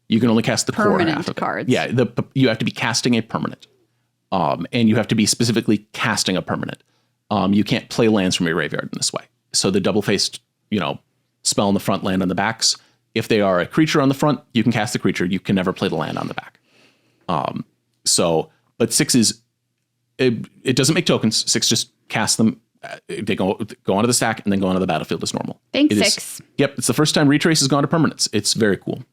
You can only cast the permanent core half of it. cards. Yeah, you have to be casting a permanent. And you have to be specifically casting a permanent. You can't play lands from your graveyard in this way. So the double-faced, spell on the front, land on the backs. If they are a creature on the front, you can cast the creature. You can never play the land on the back. But 6 is, it doesn't make tokens. 6 just casts them. They go onto the stack and then go onto the battlefield as normal. Thanks, 6. Yep, it's the first time retrace has gone to permanents. It's very cool.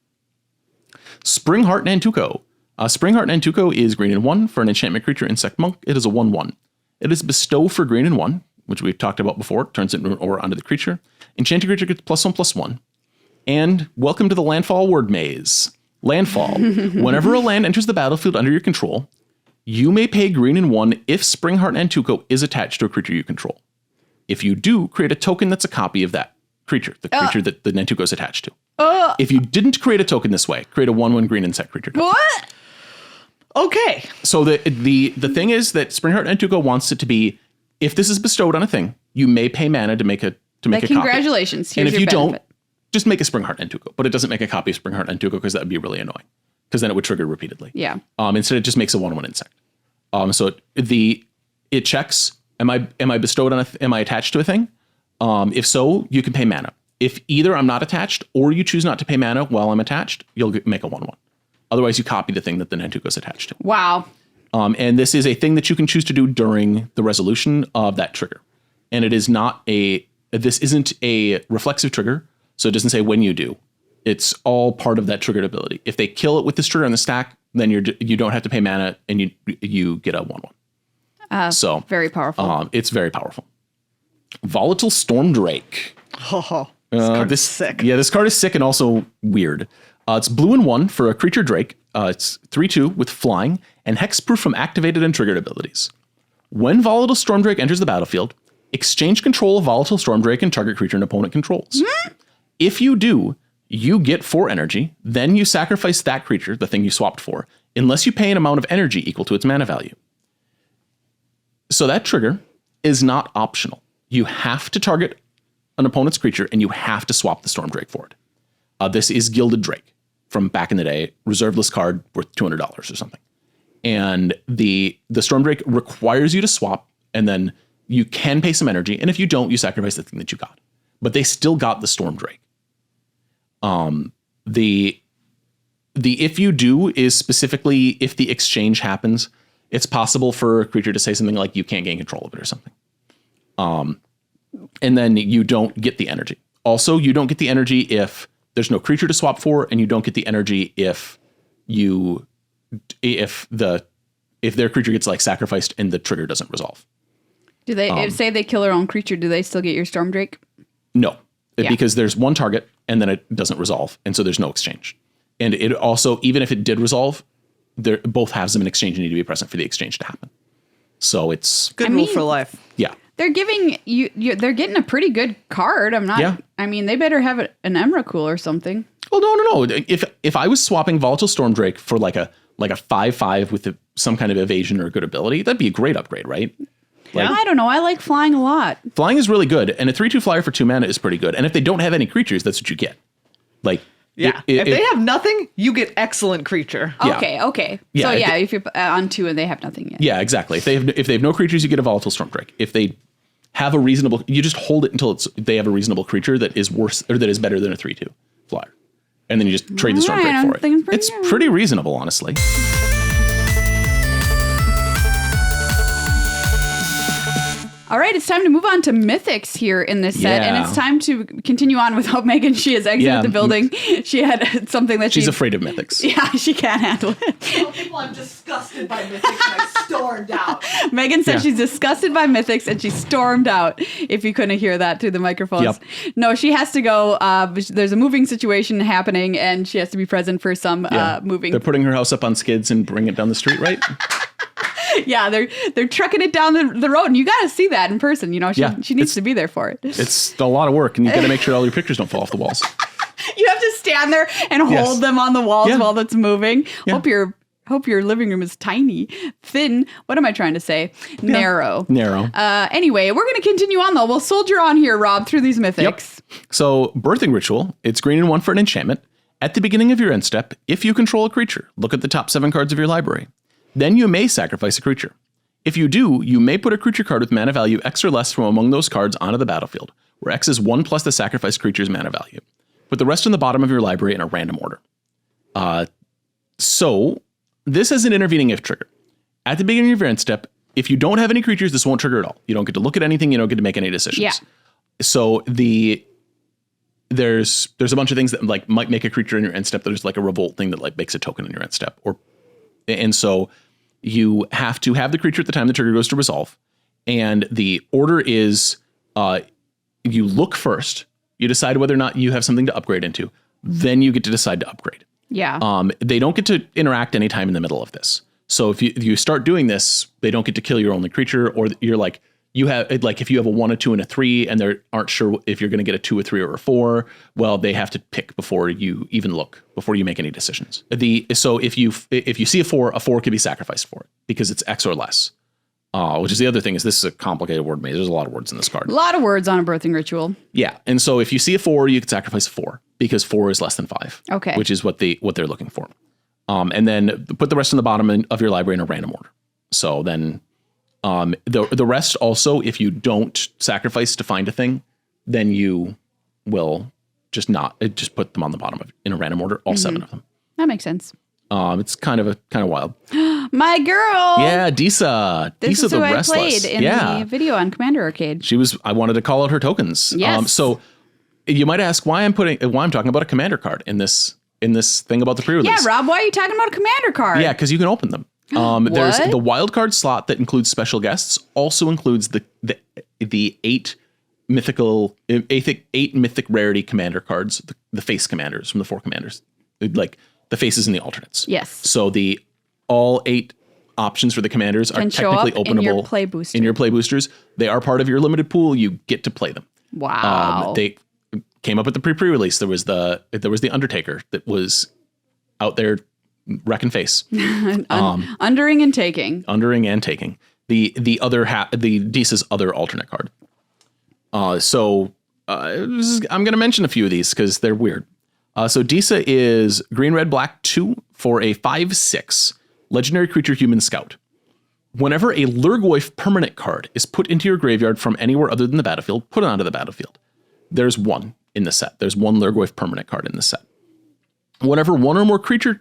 Springheart Nantuko. Springheart Nantuko is green and 1 for an enchantment creature, insect monk. It is a 1/1. It is bestow for green and 1, which we've talked about before. It turns it into an aura onto the creature. Enchanted creature gets +1/+1. And welcome to the landfall word maze. Landfall. Whenever a land enters the battlefield under your control, you may pay green and 1 if Springheart Nantuko is attached to a creature you control. If you do, create a token that's a copy of that creature, the creature that the Nantuko is attached to. If you didn't create a token this way, create a 1/1 green insect creature token. What? Okay. So the thing is that Springheart Nantuko wants it to be, if this is bestowed on a thing, you may pay mana to make a copy. Congratulations. Here's And if your you benefit. don't, just make a Springheart Nantuko, but it doesn't make a copy of Springheart Nantuko because that would be really annoying. Because then it would trigger repeatedly. Yeah. Instead, it just makes a 1/1 insect. So it checks. Am I bestowed on am I attached to a thing? If so, you can pay mana. If either I'm not attached or you choose not to pay mana while I'm attached, you'll make a 1/1. Otherwise, you copy the thing that the Nantuko is attached to. Wow. And this is a thing that you can choose to do during the resolution of that trigger. And it is not this isn't a reflexive trigger, so it doesn't say when you do. It's all part of that triggered ability. If they kill it with this trigger on the stack, then you don't have to pay mana and you get a 1/1. So very powerful. It's very powerful. Volatile Stormdrake. This card is sick. Yeah, this card is sick and also weird. It's blue and 1 for a creature drake. It's 3/2 with flying and hexproof from activated and triggered abilities. When Volatile Stormdrake enters the battlefield, exchange control of Volatile Stormdrake and target creature an opponent controls. If you do, you get 4 energy, then you sacrifice that creature, the thing you swapped for, unless you pay an amount of energy equal to its mana value. So that trigger is not optional. You have to target an opponent's creature and you have to swap the Stormdrake for it. This is Gilded Drake from back in the day, reserveless card worth $200 or something. And the Stormdrake requires you to swap, and then you can pay some energy, and if you don't, you sacrifice the thing that you got. But they still got the Stormdrake. The if you do is specifically if the exchange happens, it's possible for a creature to say something like you can't gain control of it or something. And then you don't get the energy. Also, you don't get the energy if there's no creature to swap for, and you don't get the energy if their creature gets like sacrificed and the trigger doesn't resolve. Do they if say they kill their own creature? Do they still get your Stormdrake? No, because there's one target and then it doesn't resolve, and so there's no exchange. And it also, even if it did resolve, both halves of an exchange need to be present for the exchange to happen. So it's good rule for life. Yeah. They're giving they're getting a pretty good card. I'm not. Yeah. I mean, they better have an Emrakul or something. Well, no. If I was swapping Volatile Stormdrake for like a 5/5 with some kind of evasion or good ability, that'd be a great upgrade, right? Like, I don't know. I like flying a lot. Flying is really good, and a 3/2 flyer for 2 mana is pretty good. And if they don't have any creatures, that's what you get. Like, if they have nothing, you get excellent creature. Okay. Yeah, so if you're on 2 and they have nothing yet. Yeah, exactly. If they have no creatures, you get a Volatile Stormdrake. If they have a reasonable, you just hold it until they have a reasonable creature that is worse or that is better than a 3/2 flyer, and then you just trade the Stormdrake for it. It's pretty reasonable, honestly. All right, it's time to move on to Mythics here in this set, and it's time to continue on without Megan. She has exited the building. She had something that she's afraid of Mythics. Yeah, she can't handle it. Tell people I'm disgusted by Mythics, and I stormed out. Megan said she's disgusted by Mythics, and she stormed out. If you couldn't hear that through the microphones, no, she has to go. There's a moving situation happening, and she has to be present for some moving. They're putting her house up on skids and bringing it down the street, right? Yeah, they're trucking it down the road, and you got to see that in person. You know, she needs to be there for it. It's a lot of work, and you got to make sure all your pictures don't fall off the walls. You have to stand there and hold them on the walls while that's moving. Yeah. Hope your living room is tiny, thin. What am I trying to say? Narrow. Anyway, we're going to continue on, though. We'll soldier on here, Rob, through these Mythics. Yep. So, Birthing Ritual, it's green and 1 for an enchantment. At the beginning of your end step, if you control a creature, look at the top 7 cards of your library. Then you may sacrifice a creature. If you do, you may put a creature card with mana value X or less from among those cards onto the battlefield, where X is 1 plus the sacrificed creature's mana value. Put the rest in the bottom of your library in a random order. So, this has an intervening if trigger. At the beginning of your end step, if you don't have any creatures, this won't trigger at all. You don't get to look at anything, you don't get to make any decisions. Yeah. So, there's a bunch of things that like might make a creature in your end step. There's like a revolt thing that like makes a token in your end step, and so you have to have the creature at the time the trigger goes to resolve. And the order is you look first, you decide whether or not you have something to upgrade into, then you get to decide to upgrade. Yeah. They don't get to interact anytime in the middle of this. So if you start doing this, they don't get to kill your only creature, or you're like, you have like if you have a 1, a 2, and a 3, and they aren't sure if you're going to get a 2, a 3, or a 4, well, they have to pick before you even look, before you make any decisions. So if you see a 4 can be sacrificed for it because it's X or less. Which is the other thing is this is a complicated word maze. There's a lot of words in this card. A lot of words on a Birthing Ritual. Yeah, and so if you see a 4, you can sacrifice a 4 because 4 is less than 5. Okay, which is what they're looking for. And then put the rest in the bottom of your library in a random order. So then. The rest also, if you don't sacrifice to find a thing, then you will just put them on the bottom in a random order, all 7 of them. That makes sense. It's kind of wild. My girl. Yeah, Disa. This Disa is who the I Restless. played in the video on Commander Arcade. I wanted to call out her tokens. Yes. So you might ask why I'm talking about a commander card in this thing about the pre-release. Yeah, Rob, why are you talking about a commander card? Yeah, because you can open them. There's the wildcard slot that includes special guests, also includes the 8 mythic rarity commander cards, the face commanders from the 4 commanders, like the faces and the alternates. Yes. So all 8 options for the commanders are technically openable in your play booster. In your play boosters. They are part of your limited pool. You get to play them. Wow. They came up with the pre-release. There was the Undertaker that was out there wrecking face. Undering and taking. The Disa's other alternate card. I'm going to mention a few of these because they're weird. So Disa is green, red, black 2 for a 5/6 legendary creature human scout. Whenever a Lurgoyf permanent card is put into your graveyard from anywhere other than the battlefield, put it onto the battlefield. There's 1 in the set. There's 1 Lurgoyf permanent card in the set. Whenever one or more creatures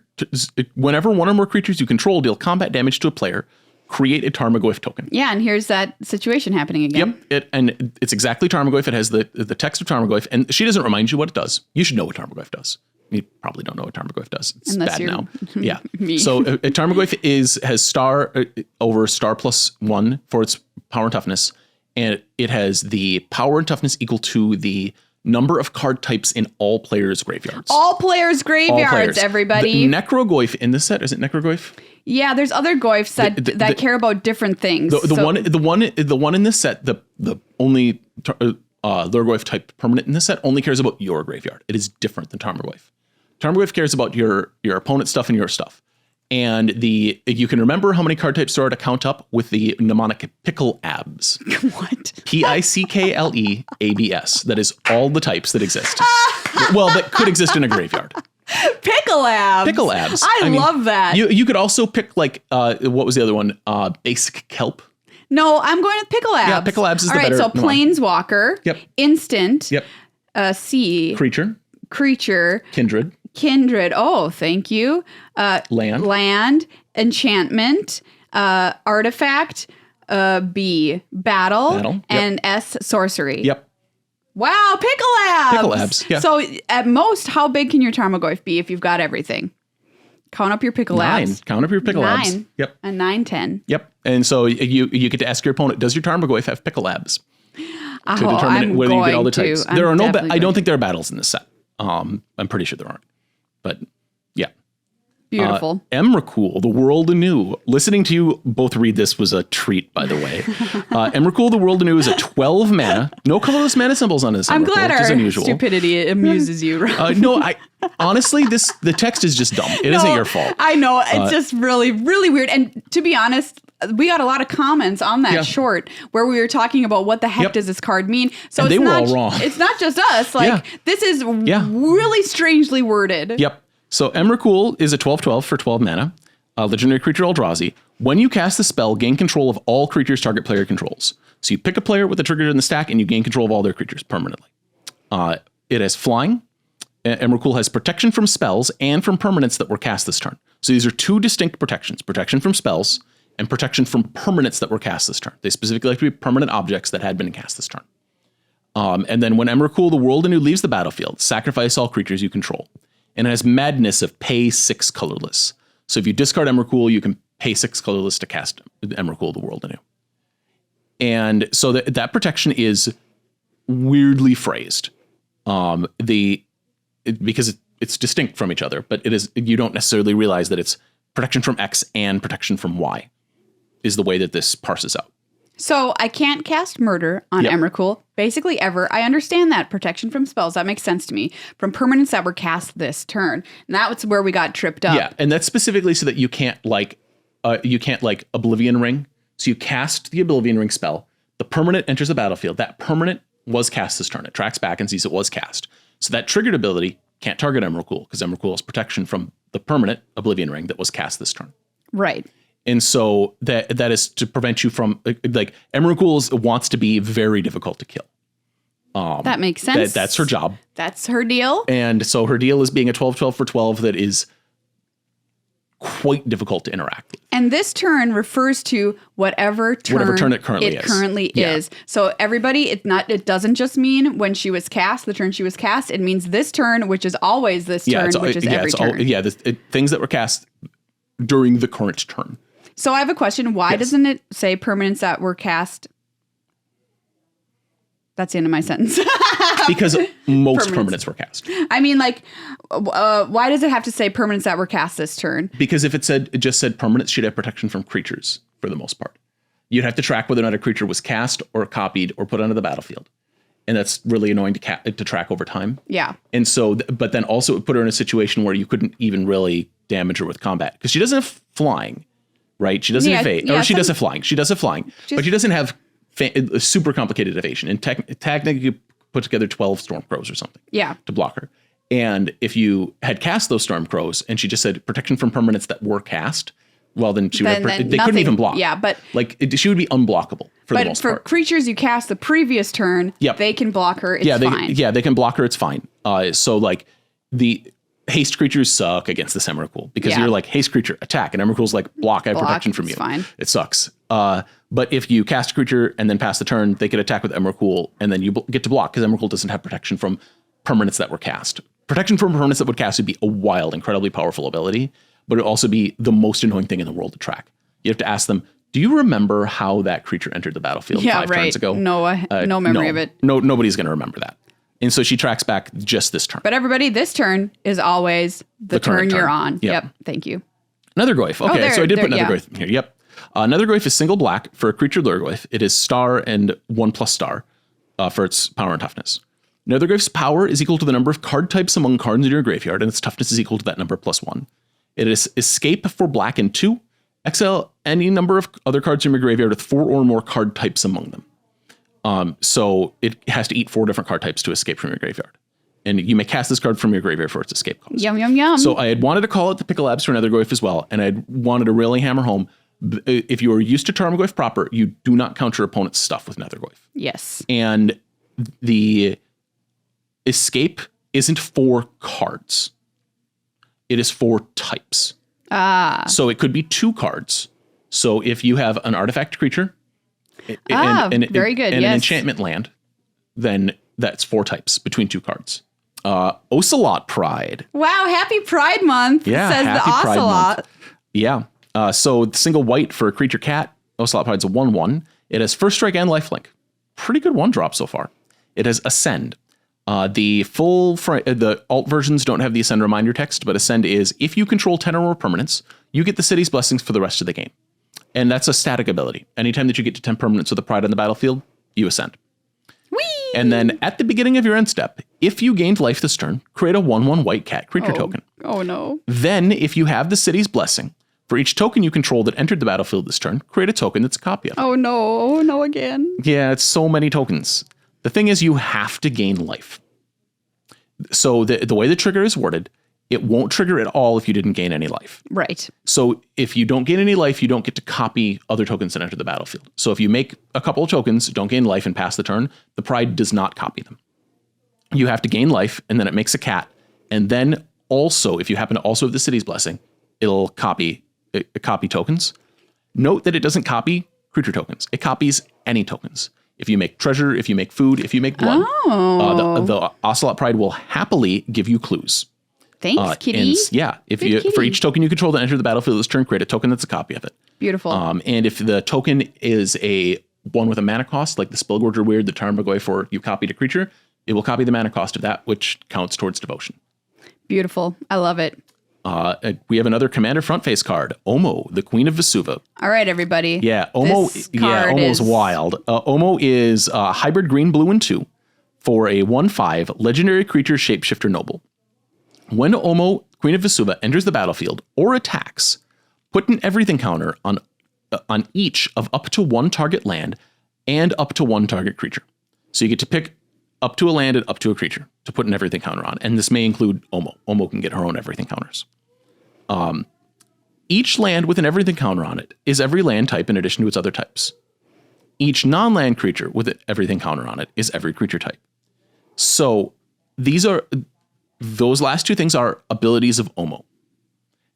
you control deal combat damage to a player, create a Tarmogoyf token. Yeah, and here's that situation happening again. Yep, it's exactly Tarmogoyf. It has the text of Tarmogoyf, and she doesn't remind you what it does. You should know what Tarmogoyf does. You probably don't know what Tarmogoyf does. It's Unless bad now. Yeah. Me. So Tarmogoyf has star over star +1 for its power and toughness, and it has the power and toughness equal to the number of card types in all players' graveyards. All players' graveyards, everybody. The Necrogoyf in this set, is it Necrogoyf? Yeah, there's other Goyfs that care about different things. The one in this set, the only Lurgoyf type permanent in this set only cares about your graveyard. It is different than Tarmogoyf. Tarmogoyf cares about your opponent's stuff and your stuff. And you can remember how many card types there are to count up with the mnemonic Pickle Abs. What? Pickleabs. That is all the types that exist. Well, that could exist in a graveyard. Pickle Abs. Pickle Abs. I love that. You could also pick what was the other one? Basic Kelp. No, I'm going with Pickle Abs. Yeah, Pickle Abs is the better. All right, so Planeswalker. Yep. Instant. Yep. Sea. Creature. Kindred. Oh, thank you. Land. Enchantment. Artifact. B, battle. And S, sorcery. Yep. Wow, Pickle Abs. Pickle Abs, yeah. So at most, how big can your Tarmogoyf be if you've got everything? Count up your Pickle Abs. Count up your Pickle Abs. 9. Yep. A 9, 10. Yep. And so you get to ask your opponent, does your Tarmogoyf have Pickle Abs? To determine whether you get all the types. There are no. I don't think there are battles in this set. I'm pretty sure there aren't. But yeah. Beautiful. Emrakul, the world anew. Listening to you both read this was a treat, by the way. Emrakul, the world anew is a 12 mana. No colorless mana symbols on this. I'm glad our stupidity amuses you. No, honestly, the text is just dumb. It isn't your fault. I know. It's just really, really weird. And to be honest, we got a lot of comments on that short where we were talking about what the heck does this card mean. So and they were all wrong. It's not just us. This is really strangely worded. Yep. So Emrakul is a 12/12 for 12 mana. Legendary creature Eldrazi. When you cast the spell, gain control of all creatures target player controls. So you pick a player with a trigger in the stack and you gain control of all their creatures permanently. It has flying. Emrakul has protection from spells and from permanents that were cast this turn. So these are two distinct protections. Protection from spells and protection from permanents that were cast this turn. They specifically like to be permanent objects that had been cast this turn. And then when Emrakul, the world anew, leaves the battlefield, sacrifice all creatures you control. And it has madness of pay 6 colorless. So if you discard Emrakul, you can pay 6 colorless to cast Emrakul, the world anew. And so that protection is weirdly phrased. Because it's distinct from each other, but you don't necessarily realize that it's protection from X and protection from Y is the way that this parses out. So I can't cast murder on Emrakul, basically ever. I understand that. Protection from spells. That makes sense to me. From permanents that were cast this turn. And that was where we got tripped up. Yeah, and that's specifically so that you can't Oblivion Ring. So you cast the Oblivion Ring spell. The permanent enters the battlefield. That permanent was cast this turn. It tracks back and sees it was cast. So that triggered ability can't target Emrakul because Emrakul has protection from the permanent Oblivion Ring that was cast this turn. Right. And so that is to prevent you from Emrakul wants to be very difficult to kill. That makes sense. That's her job. That's her deal. And so her deal is being a 12/12 for 12 that is quite difficult to interact with. And this turn refers to whatever turn it currently is. So everybody, it doesn't just mean when she was cast, the turn she was cast. It means this turn, which is always this turn, which is every turn. Things that were cast during the current turn. So I have a question. Why doesn't it say permanents that were cast? That's the end of my sentence. Because most permanents were cast. I mean, why does it have to say permanents that were cast this turn? Because if it just said permanents should have protection from creatures for the most part. You'd have to track whether or not a creature was cast or copied or put onto the battlefield. And that's really annoying to track over time. Yeah. And so, but then also it would put her in a situation where you couldn't even really damage her with combat. Because she doesn't have flying, right? She doesn't have fate. Or she does have flying. She does have flying. But she doesn't have super complicated evasion. And technically you put together 12 Stormcrows or something to block her. And if you had cast those Stormcrows and she just said protection from permanents that were cast, well, then they couldn't even block. Yeah, but she would be unblockable for the most part. But for creatures you cast the previous turn, they can block her. It's fine. They can block her. It's fine. So the haste creatures suck against this Emrakul because you're like haste creature attack, and Emrakul's like block. I have protection from you. Fine. It sucks. But if you cast a creature and then pass the turn, they could attack with Emrakul, and then you get to block because Emrakul doesn't have protection from permanents that were cast. Protection from permanents that would cast would be a wild, incredibly powerful ability, but it would also be the most annoying thing in the world to track. You have to ask them, do you remember how that creature entered the battlefield 5 turns ago? No memory of it. No, nobody's going to remember that. And so she tracks back just this turn. But everybody, this turn is always the turn you're on. Yep. Thank you. Nethergoyf. Okay, so I did put Nethergoyf in here. Yep. Nethergoyf is single black for a creature Nethergoyf. It is star and 1+ star for its power and toughness. Nethergoyf's power is equal to the number of card types among cards in your graveyard, and its toughness is equal to that number +1. It is escape for black and 2. Exile any number of other cards in your graveyard with 4 or more card types among them. So it has to eat 4 different card types to escape from your graveyard. And you may cast this card from your graveyard for its escape cost. Yum, yum, yum. So I had wanted to call it the Pickle Abs for Nethergoyf as well, and I had wanted to really hammer home, if you are used to Tarmogoyf proper, you do not count your opponent's stuff with Nethergoyf. Yes. And the escape isn't for cards. It is for types. So it could be 2 cards. So if you have an artifact creature Very good. And yes. an enchantment land, then that's 4 types between 2 cards. Ocelot Pride. Wow, happy Pride Month, Yeah, says the happy Pride Ocelot. Month. Yeah. So single white for a creature cat. Ocelot Pride's a 1/1. It has first strike and lifelink. Pretty good 1-drop so far. It has Ascend. The alt versions don't have the Ascend reminder text, but Ascend is if you control 10 or more permanents, you get the city's blessings for the rest of the game. And that's a static ability. Anytime that you get to 10 permanents with a Pride on the battlefield, you Ascend. Whee! And then at the beginning of your end step, if you gained life this turn, create a 1/1 white cat creature token. Oh no. Then, if you have the city's blessing, for each token you control that entered the battlefield this turn, create a token that's a copy of it. Oh no again. Yeah, it's so many tokens. The thing is, you have to gain life. So the way the trigger is worded, it won't trigger at all if you didn't gain any life. Right. So if you don't gain any life, you don't get to copy other tokens that enter the battlefield. So if you make a couple of tokens, don't gain life and pass the turn, the Pride does not copy them. You have to gain life, and then it makes a cat. And then also, if you happen to also have the city's blessing, it'll copy tokens. Note that it doesn't copy creature tokens. It copies any tokens. If you make treasure, if you make food, if you make blood, the Ocelot Pride will happily give you clues. Thanks, kitty. And for each token you control to enter the battlefield this turn, create a token that's a copy of it. Beautiful. And if the token is a one with a mana cost, like the Spellgorger Weird, the Tarmogoyf, for you copied a creature, it will copy the mana cost of that, which counts towards devotion. Beautiful. I love it. We have another Commander front face card, Omo, the Queen of Vesuva. All right, everybody. Yeah, Omo's wild. Omo is hybrid green, blue, and 2 for a 1/5 legendary creature shapeshifter noble. When Omo, Queen of Vesuva, enters the battlefield or attacks, put an everything counter on each of up to 1 target land and up to 1 target creature. So you get to pick up to a land and up to a creature to put an everything counter on. And this may include Omo. Omo can get her own everything counters. Each land with an everything counter on it is every land type in addition to its other types. Each non-land creature with an everything counter on it is every creature type. So those last 2 things are abilities of Omo.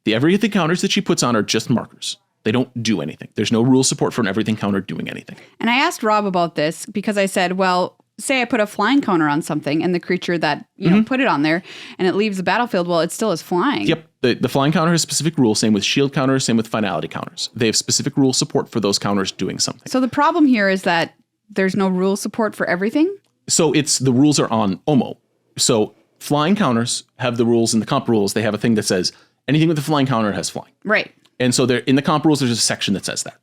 The everything counters that she puts on are just markers. They don't do anything. There's no rule support for an everything counter doing anything. And I asked Rob about this because I said, well, say I put a flying counter on something and the creature that, put it on there and it leaves the battlefield, well, it still is flying. Yep. The flying counter has specific rules, same with shield counters, same with finality counters. They have specific rule support for those counters doing something. So the problem here is that there's no rule support for everything? So the rules are on Omo. So flying counters have the rules in the comp rules. They have a thing that says anything with a flying counter has flying. Right. And so in the comp rules, there's a section that says that.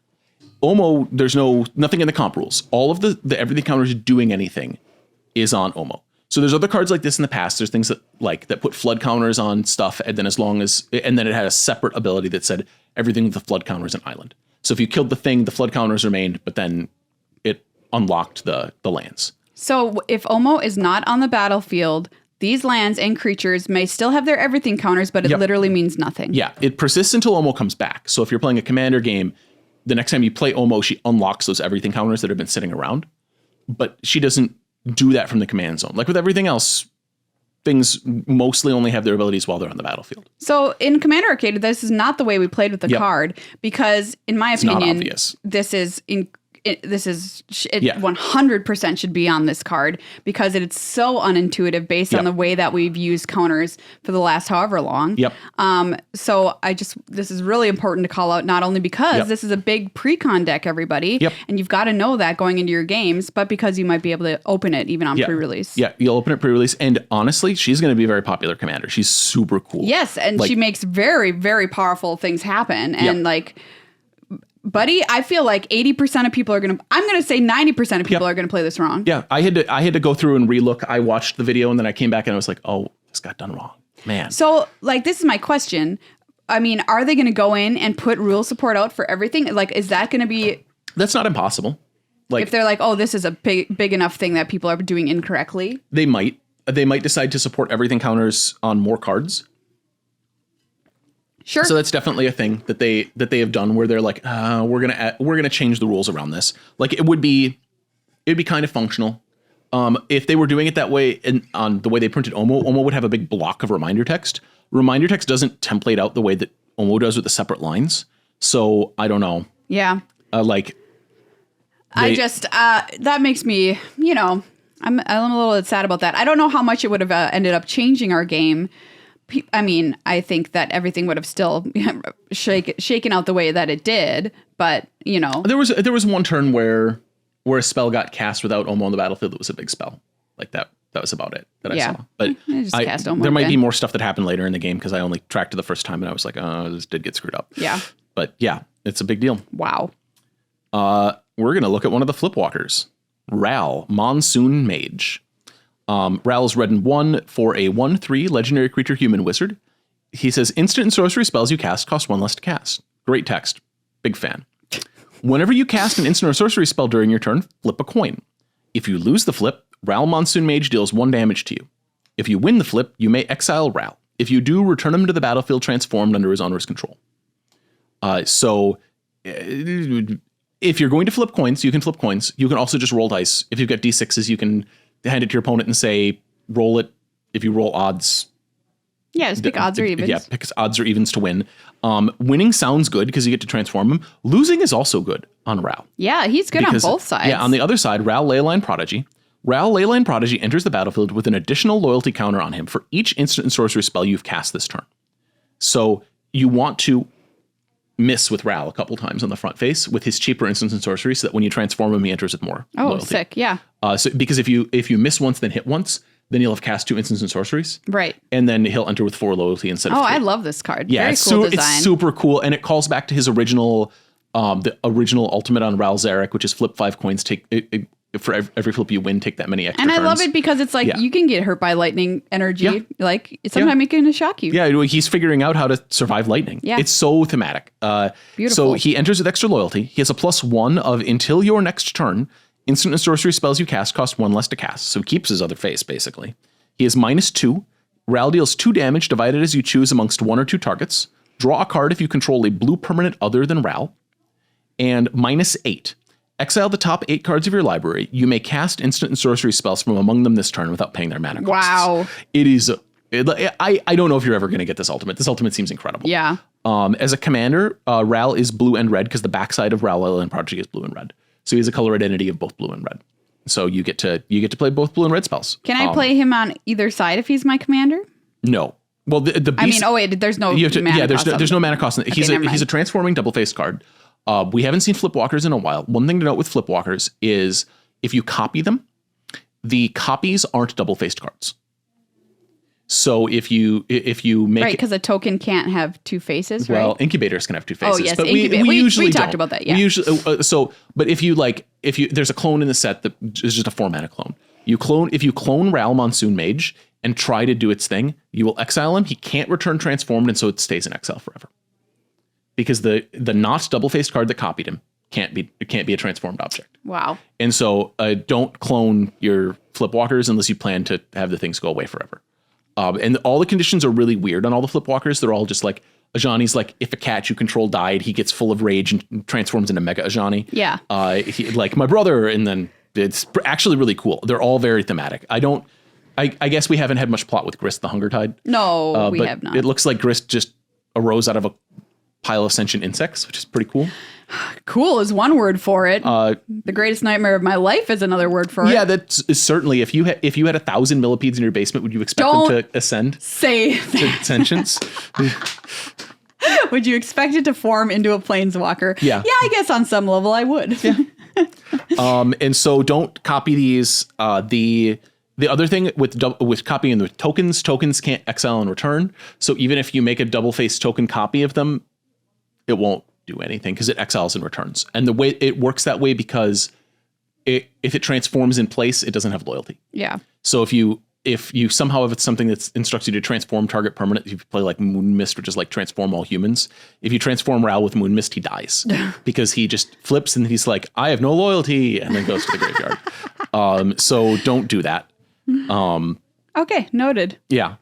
Omo, there's nothing in the comp rules. All of the everything counters doing anything is on Omo. So there's other cards like this in the past. There's things that put flood counters on stuff, and then it had a separate ability that said everything with the flood counter is an island. So if you killed the thing, the flood counters remained, but then it unlocked the lands. So if Omo is not on the battlefield, these lands and creatures may still have their everything counters, but it literally means nothing. Yeah, it persists until Omo comes back. So if you're playing a commander game, the next time you play Omo, she unlocks those everything counters that have been sitting around, but she doesn't do that from the command zone. Like with everything else, things mostly only have their abilities while they're on the battlefield. So in Commander Arcade, this is not the way we played with the card, because in my opinion, this is 100% should be on this card because it's so unintuitive based on the way that we've used counters for the last however long. Yep. So this is really important to call out, not only because this is a big pre-con deck, everybody, and you've got to know that going into your games, but because you might be able to open it even on pre-release. Yeah, you'll open it pre-release, and honestly, she's going to be a very popular commander. She's super cool. Yes, and she makes very, very powerful things happen, and buddy, I feel like 80% of people I'm going to say 90% of people are going to play this wrong. Yeah, I had to go through and relook. I watched the video and then I came back and I was like, oh, this got done wrong. Man. So, this is my question. I mean, are they going to go in and put rule support out for everything? Is that going to be... That's not impossible. If they're like, oh, this is a big enough thing that people are doing incorrectly? They might decide to support everything counters on more cards. Sure. So that's definitely a thing that they have done where they're like, we're gonna change the rules around this. It'd be kind of functional. If they were doing it that way and on the way they printed Omo would have a big block of reminder text. Reminder text doesn't template out the way that Omo does with the separate lines. So I don't know. Yeah. That makes me, I'm a little bit sad about that. I don't know how much it would have ended up changing our game. I mean, I think that everything would have still shaken out the way that it did, but there was one turn where a spell got cast without Omo on the battlefield. It was a big spell like that. That was about it that I saw. But there might be more stuff that happened later in the game because I only tracked it the first time and I was like, oh, this did get screwed up. Yeah. But yeah, it's a big deal. Wow. We're going to look at one of the flipwalkers. Ral, Monsoon Mage. Ral is red and 1 for a 1/3 legendary creature human wizard. He says instant and sorcery spells you cast cost 1 less to cast. Great text. Big fan. Whenever you cast an instant or sorcery spell during your turn, flip a coin. If you lose the flip, Ral Monsoon Mage deals 1 damage to you. If you win the flip, you may exile Ral. If you do, return him to the battlefield transformed under his owner's control. So if you're going to flip coins, you can flip coins. You can also just roll dice. If you've got D6s, you can hand it to your opponent and say, roll it. If you roll odds. Yeah, just pick odds or evens. Yeah, pick odds or evens to win. Winning sounds good because you get to transform him. Losing is also good on Ral. Yeah, he's good on both sides. Yeah, on the other side, Ral Leyline Prodigy. Ral Leyline Prodigy enters the battlefield with an additional loyalty counter on him for each instant and sorcery spell you've cast this turn. So you want to miss with Ral a couple times on the front face with his cheaper instants and sorcery so that when you transform him, he enters with more loyalty. Sick, yeah. So because if you miss once, then hit once, then you'll have cast 2 instants and sorceries. Right. And then he'll enter with 4 loyalty instead of 3. I love this card. Yeah, Very cool design. It's super cool. And it calls back to his original, the original ultimate on Ral Zarek, which is flip 5 coins, for every flip you win, take that many extra turns. And I love it because it's like you can get hurt by lightning energy. Yeah. Like sometimes it can shock you. Yeah, he's figuring out how to survive lightning. Yeah. It's so thematic. Beautiful. So he enters with extra loyalty. He has a +1 of until your next turn, instant and sorcery spells you cast cost 1 less to cast. So he keeps his other face, basically. He has -2. Ral deals 2 damage divided as you choose amongst 1 or 2 targets. Draw a card if you control a blue permanent other than Ral. And -8. Exile the top 8 cards of your library. You may cast instant and sorcery spells from among them this turn without paying their mana costs. Wow. It is... I don't know if you're ever going to get this ultimate. This ultimate seems incredible. Yeah. As a commander, Ral is blue and red because the backside of Ral Leyline Prodigy is blue and red. So he has a color identity of both blue and red. So you get to play both blue and red spells. Can I play him on either side if he's my commander? No. Well, the beast, there's no mana cost. There's no mana cost. He's a transforming double-faced card. We haven't seen flipwalkers in a while. One thing to note with flipwalkers is if you copy them, the copies aren't double-faced cards. So if you make because a token can't have 2 faces, right? Well, incubators can have 2 faces. Oh yes, but we usually we don't. talked about that. Yeah. We usually but if you there's a clone in the set that is just a 4-mana clone. If you clone Ral Monsoon Mage and try to do its thing, you will exile him. He can't return transformed, and so it stays in exile forever. Because the not double-faced card that copied him can't be a transformed object. Wow. And so don't clone your flipwalkers unless you plan to have the things go away forever. And all the conditions are really weird on all the flipwalkers. They're all just like, Ajani's like, if a cat you control died, he gets full of rage and transforms into Mega Ajani. Yeah. Like my brother, and then it's actually really cool. They're all very thematic. I guess we haven't had much plot with Grist the Hunger Tide. No, we have not. It looks like Grist just arose out of a pile of sentient insects, which is pretty cool. Cool is one word for it. The greatest nightmare of my life is another word for it. Yeah, that's certainly. If you had 1,000 millipedes in your basement, would you expect them to ascend? Say to sentience? Would you expect it to form into a planeswalker? Yeah. Yeah, I guess on some level I would. Yeah. And so don't copy these. The other thing with copying the tokens can't exile and return. So even if you make a double-faced token copy of them, it won't do anything because it exiles and returns. And the way it works that way because if it transforms in place, it doesn't have loyalty. Yeah. So if you somehow have something that instructs you to transform target permanent, if you play like Moon Mist, which is like transform all humans, if you transform Ral with Moon Mist, he dies because he just flips and he's like, I have no loyalty, and then goes to the graveyard. So don't do that. Okay, noted. Yeah.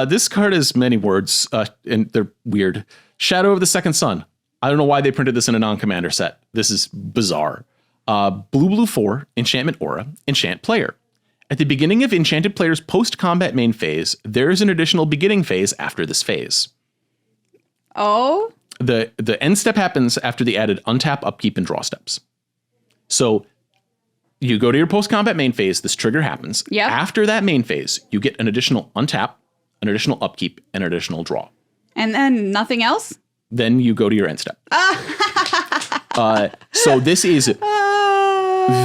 This card has many words, and they're weird. Shadow of the Second Sun. I don't know why they printed this in a non-commander set. This is bizarre. Blue 4, Enchantment Aura, Enchant Player. At the beginning of Enchanted Player's post-combat main phase, there is an additional beginning phase after this phase. Oh? The end step happens after the added untap, upkeep, and draw steps. So you go to your post-combat main phase, this trigger happens. Yep. After that main phase, you get an additional untap, an additional upkeep, and an additional draw. And then nothing else? Then you go to your end step. So this is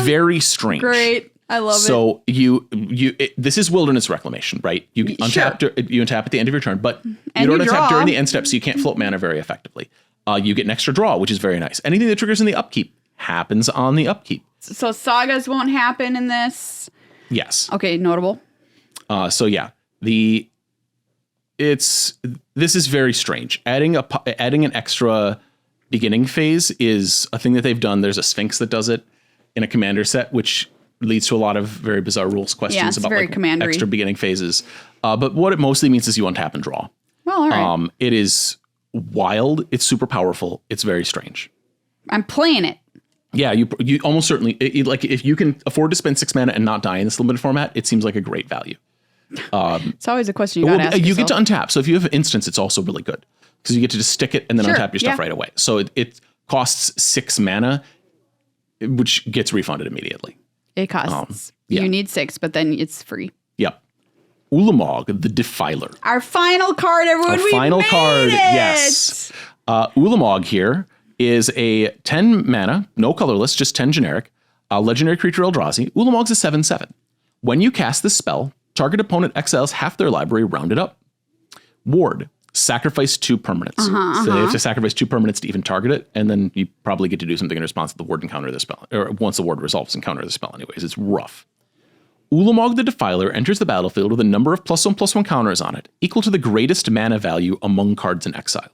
very strange. Great. I love it. So this is Wilderness Reclamation, right? You untap at the end of your turn, but you don't untap during the end step, so you can't float mana very effectively. You get an extra draw, which is very nice. Anything that triggers in the upkeep happens on the upkeep. So sagas won't happen in this? Yes. Okay, notable. So yeah, this is very strange. Adding an extra beginning phase is a thing that they've done. There's a Sphinx that does it in a commander set, which leads to a lot of very bizarre rules questions about like extra beginning phases. But what it mostly means is you untap and draw. Well, all right. It is wild. It's super powerful. It's very strange. I'm playing it. Yeah, you almost certainly like if you can afford to spend 6 mana and not die in this limited format, it seems like a great value. It's always a question you got to ask yourself. You get to untap. So if you have instance, it's also really good because you get to just stick it and then untap your stuff right away. So it costs 6 mana, which gets refunded immediately. It costs. You need 6, but then it's free. Yep. Ulamog, the Defiler. Our final card, everyone. Our final card, yes. Ulamog here is a 10 mana, no colorless, just 10 generic, legendary creature Eldrazi. Ulamog's a 7/7. When you cast this spell, target opponent exiles half their library rounded up. Ward, sacrifice 2 permanents. So they have to sacrifice 2 permanents to even target it, and then you probably get to do something in response to the ward encounter the spell, or once the ward resolves encounter the spell anyways. It's rough. Ulamog the Defiler enters the battlefield with a number of +1/+1 counters on it, equal to the greatest mana value among cards in exile.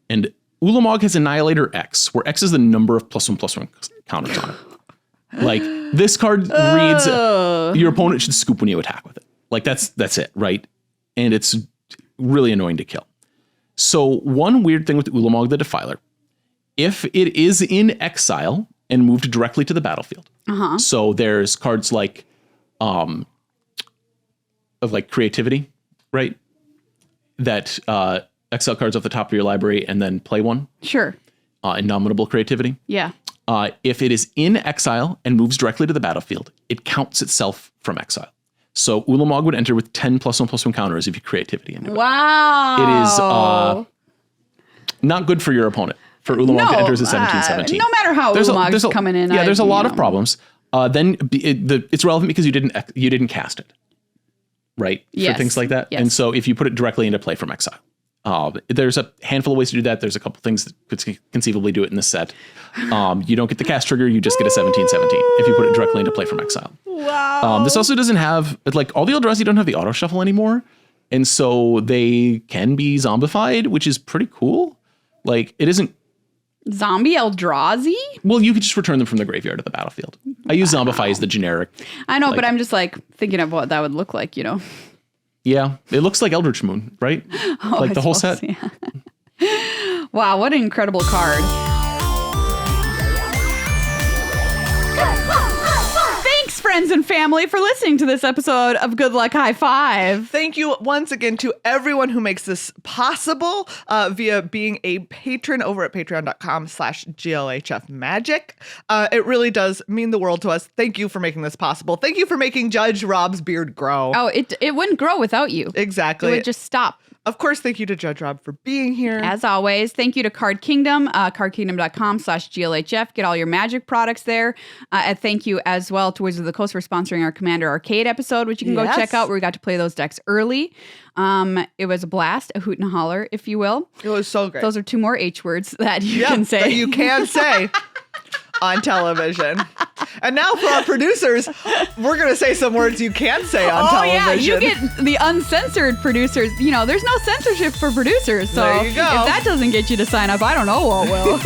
And Ulamog has Annihilator X, where X is the number of +1/+1 counters on it. Like, this card reads, your opponent should scoop when you attack with it. Like, that's it, right? And it's really annoying to kill. So one weird thing with Ulamog the Defiler, if it is in exile and moved directly to the battlefield, so there's cards like, of like Creativity, right? That exile cards off the top of your library and then play one. Sure. Indomitable Creativity. Yeah. If it is in exile and moves directly to the battlefield, it counts itself from exile. So Ulamog would enter with 10 +1/+1 counters if you Creativity into it. Wow. It is not good for your opponent. For Ulamog to enter as a 17/17. No matter how Ulamog's coming in. Yeah, there's a lot of problems. Then it's relevant because you didn't cast it, right? Yes. For things like that. Yes. And so if you put it directly into play from exile, there's a handful of ways to do that. There's a couple things that could conceivably do it in this set. You don't get the cast trigger. You just get a 17/17 if you put it directly into play from exile. Wow. This also doesn't have, like, all the Eldrazi don't have the auto shuffle anymore. And so they can be zombified, which is pretty cool. Like, it isn't. Zombie Eldrazi? Well, you could just return them from the graveyard to the battlefield. I use zombify as the generic. I know, but I'm just like thinking of what that would look like, you know? Yeah, it looks like Eldritch Moon, right? Like the whole set. Yeah. Wow, what an incredible card. Thanks, friends and family, for listening to this episode of Good Luck High Five. Thank you once again to everyone who makes this possible via being a patron over at patreon.com/GLHF Magic. It really does mean the world to us. Thank you for making this possible. Thank you for making Judge Rob's beard grow. Oh, it wouldn't grow without you. Exactly. It would just stop. Of course, thank you to Judge Rob for being here. As always, thank you to Card Kingdom, cardkingdom.com/GLHF. Get all your Magic products there. And thank you as well to Wizards of the Coast for sponsoring our Commander Arcade episode, which you can go check out, where we got to play those decks early. It was a blast, a hoot and a holler, if you will. It was so great. Those are 2 more H words that you can say. That you can say on television. And now for our producers, we're going to say some words you can't say on television. Oh, yeah, you get the uncensored producers. You know, there's no censorship for producers. So there you go. If that doesn't get you to sign up, I don't know what will.